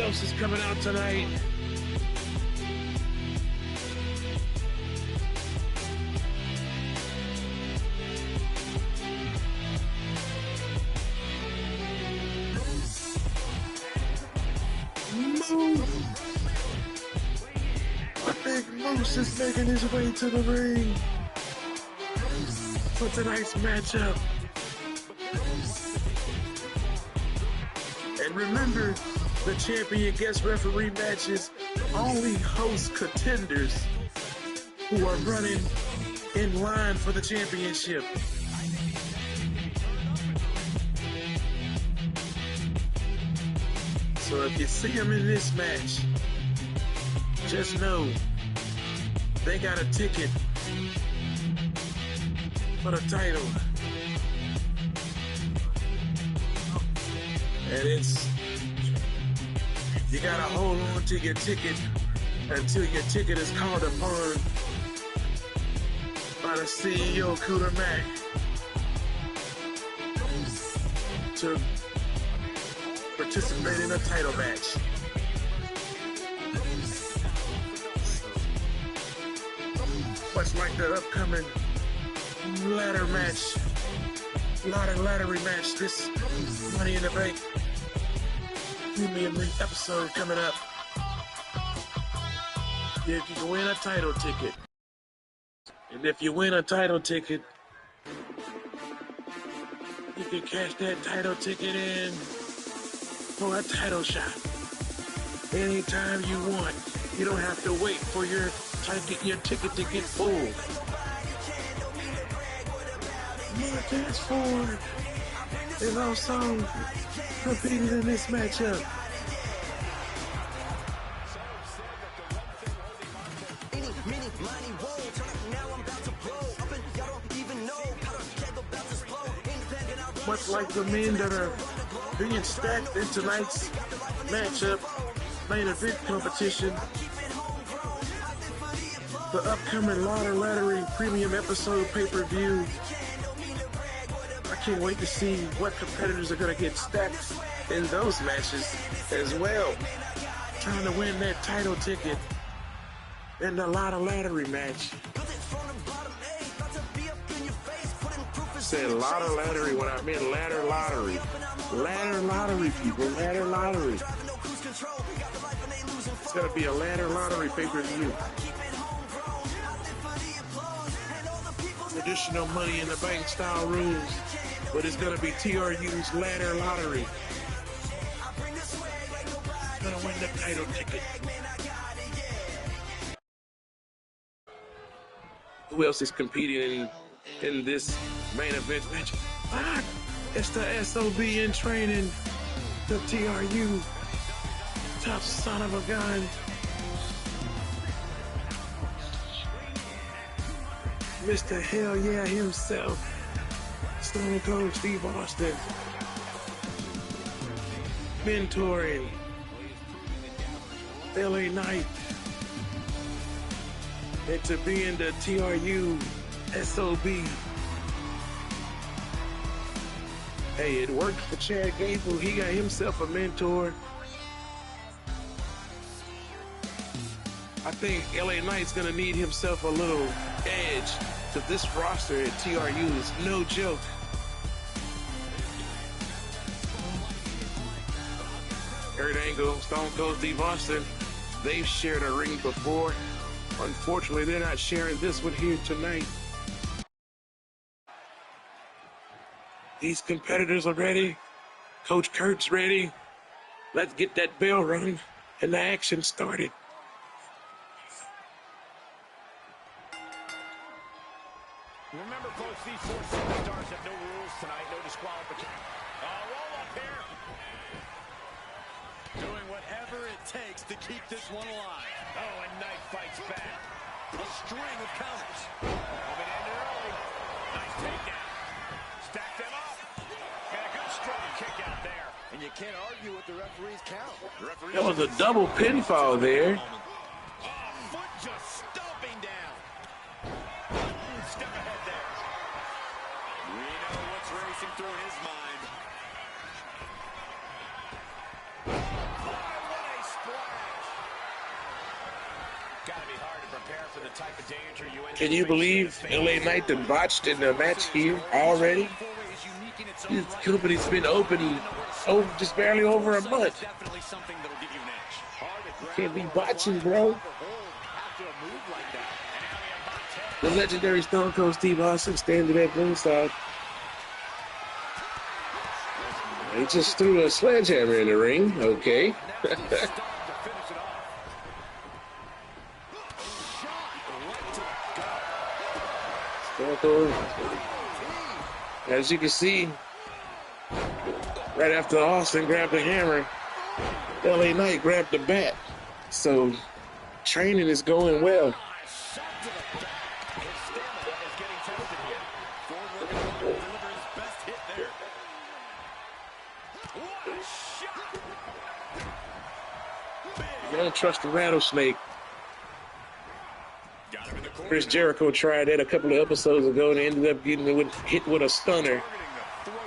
S1: else is coming out tonight? Big Moose is making his way to the ring for tonight's matchup. And remember, the champion guest referee matches only host contenders who are running in line for the championship. So if you see them in this match, just know they got a ticket for the title. And you gotta hold on to your ticket until your ticket is called upon by the CEO, Cooter Mac, to participate in a title match. Much like the upcoming ladder match, ladder rematch, this Money in the Bank premium episode coming up. If you can win a title ticket, and if you win a title ticket, you can cash that title ticket in for a title shot anytime you want. You don't have to wait for your ticket to get full. Montez Ford is also competing in this matchup. Much like the men that are being stacked in tonight's matchup, main event competition, the upcoming Lottery Premium episode pay-per-view. I can't wait to see what competitors are going to get stacked in those matches as well. Trying to win that title ticket in the Lottery match. Said Lottery when I meant ladder lottery. Ladder lottery, people. Ladder lottery. It's going to be a ladder lottery pay-per-view. Traditional Money in the Bank style rules, but it's going to be TRU's ladder lottery. Going to win the title ticket. Who else is competing in this main event match? It's the SOB in training, the TRU. Tough son of a gun. Mr. Hell Yeah himself, Stone Cold Steve Austin, mentoring LA Knight into being the TRU SOB. Hey, it worked for Chad Gable. He got himself a mentor. I think LA Knight's gonna need himself a little edge, because this roster at TRU is no joke. Kurt Angle, Stone Cold Steve Austin, they've shared a ring before. Unfortunately, they're not sharing this one here tonight. These competitors are ready. Coach Kurt's ready. Let's get that bell rung and the action started.
S4: Remember, folks, these four superstars have no rules tonight, no disqualification. Roll up here.
S5: Doing whatever it takes to keep this one alive.
S4: Oh, and Knight fights back.
S5: A string of counters.
S4: Coming in early. Nice takedown. Stack them up. And a good strong kick out there.
S6: And you can't argue with the referee's count.
S1: That was a double pinfall there.
S5: Foot just stomping down.
S4: Step ahead there.
S5: We know what's racing through his mind.
S4: Oh, what a prepare for the type of danger you
S1: Can you believe LA Knight done botched in the match here already? His company's been open just barely over a month. Can't be botching, bro. The legendary Stone Cold Steve Austin standing at ringside. He just threw a sledgehammer in the ring. Okay. As you can see, right after Austin grabbed the hammer, LA Knight grabbed the bat. So training is going well. You don't trust the rattlesnake. Chris Jericho tried that a couple of episodes ago and ended up getting hit with a stunner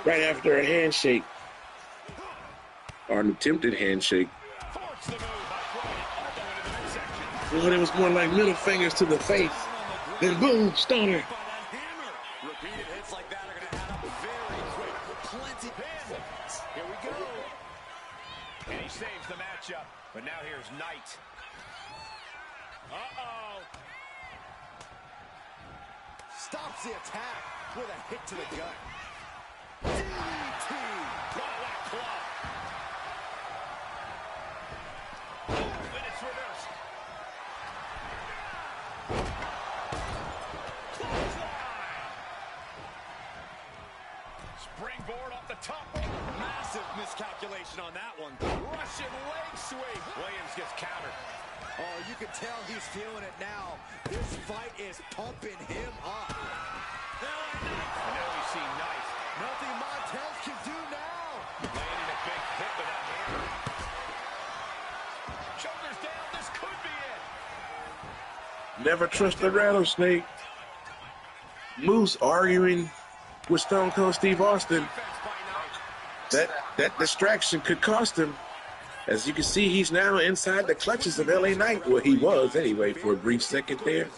S1: right after a handshake. Or an attempted handshake. Well, it was more like middle fingers to the face. Then boom, stunner.
S5: Repeated hits like that are going to add up very quick. Plenty pins. Here we go.
S4: And he saves the matchup. But now here's Knight. Uh-oh.
S6: Stops the attack with a hit to the gut. DDT.
S4: What a club. And it's reversed. Springboard off the top.
S5: Massive miscalculation on that one.
S4: Russian leg sweep. Williams gets countered.
S6: Oh, you can tell he's feeling it now. This fight is pumping him up.
S4: And now we see Knight.
S6: Nothing Montez can do now.
S4: Landing a big hit with that hammer. Shoulders down. This could be it.
S1: Never trust the rattlesnake. Moose arguing with Stone Cold Steve Austin. That distraction could cost him. As you can see, he's now inside the clutches of LA Knight. Well, he was anyway for a brief second there.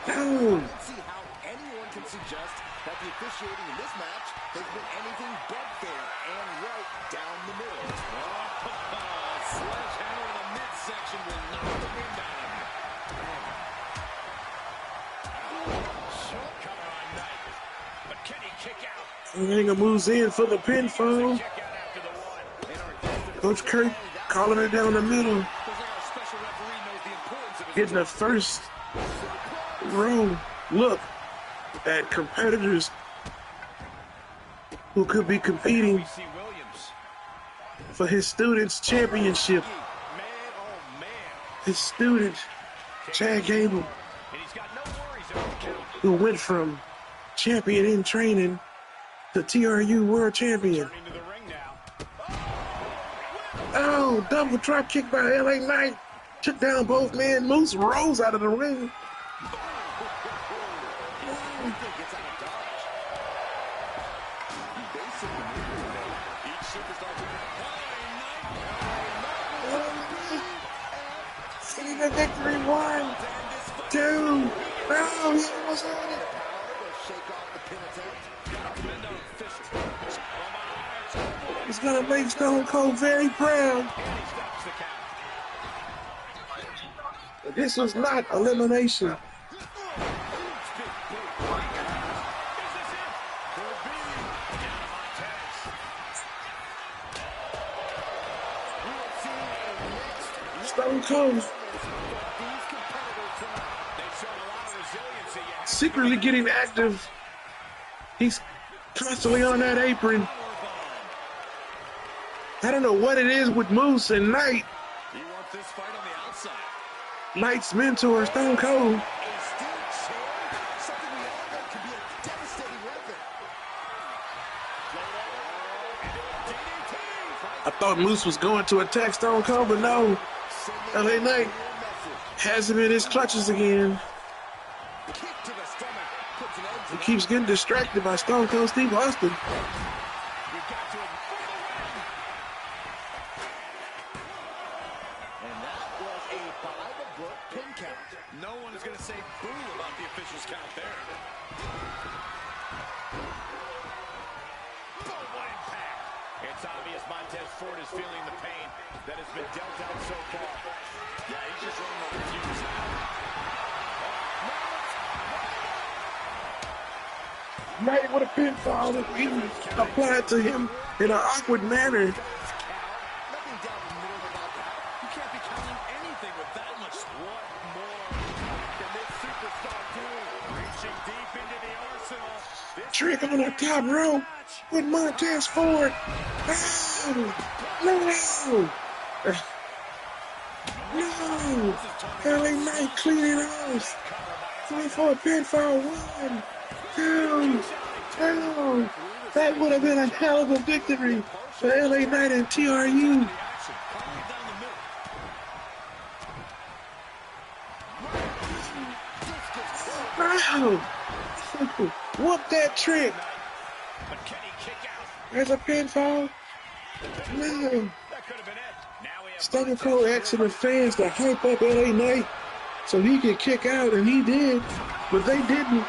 S1: No.
S6: See how anyone can suggest that the officiating in this match has been anything but fair and right down the middle.
S5: Sledgehammer in the midsection will knock the wind out of him.
S4: Short cover on Knight. But can he kick out?
S1: Ringer moves in for the pinfall.
S4: Kick out after the one.
S1: Coach Kurt calling it down the middle. Getting the first row look at competitors who could be competing
S4: We see Williams.
S1: for his students' championship.
S4: Man, oh man.
S1: His student, Chad Gable,
S4: And he's got no worries over the count.
S1: who went from champion in training to TRU world champion.
S4: Turning to the ring now.
S1: Oh, double drop kick by LA Knight. Took down both men. Moose rolls out of the ring. Getting the victory. 1, 2. Oh, he was on it. It's going to make Stone Cold very proud. This was not elimination. Stone Cold secretly getting active. He's constantly on that apron. I don't know what it is with Moose and Knight.
S5: He wants this fight on the outside.
S1: Knight's mentor, Stone Cold. I thought Moose was going to attack Stone Cold, but no. LA Knight has him in his clutches again. He keeps getting distracted by Stone Cold Steve Austin.
S6: And that was a by-the-book pin count.
S5: No one say boo about the official's count there.
S4: Boom, what impact. It's obvious Montez Ford is feeling the pain that has been dealt out so far.
S5: Yeah, he's just running over the fuse now.
S1: Right, what a pinfall that we applied to him in an awkward manner.
S5: Nothing down the middle about that. You can't be counting anything with that much.
S4: What more can this superstar do? Reaching deep into the arsenal.
S1: Trick on the top rope with Montez Ford. Oh, no. No. LA Knight cleaning house. Going for a pinfall. 1, 2, 2. That would have been a hell of a victory for LA Knight and TRU. Wow. Whoop that trick. There's a pinfall. No. Stone Cold asking the fans to hype up LA Knight so he could kick out, and he did, but they didn't.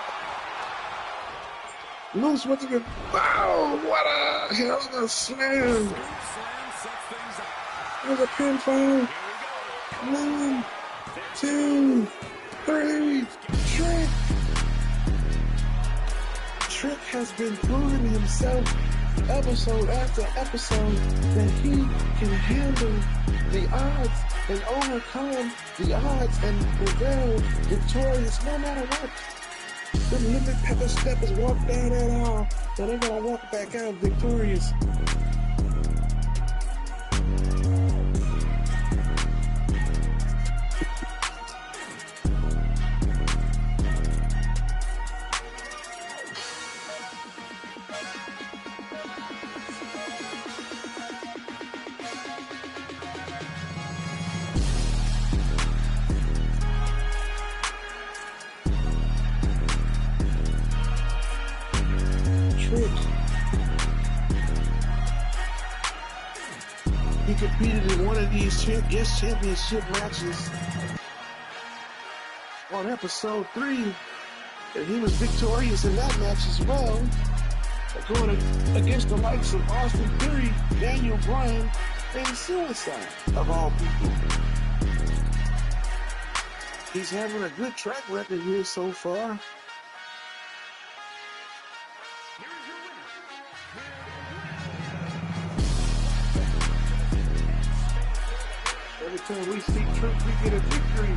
S1: Moose once again. Wow, what a hell of a slam. There's a pinfall. 1, 2, 3. Trick. Trick has been proving himself episode after episode that he can handle the odds and overcome the odds and prevail victorious no matter what. The limit pepper steppers walk down that aisle, but they're gonna walk back out victorious. He competed in one of these championship matches on episode 3, and he was victorious in that match as well, going against the likes of Austin Theory, Daniel Bryan, and Suicide, of all people. He's having a good track record here so far. Every time we see Trick, we get a victory.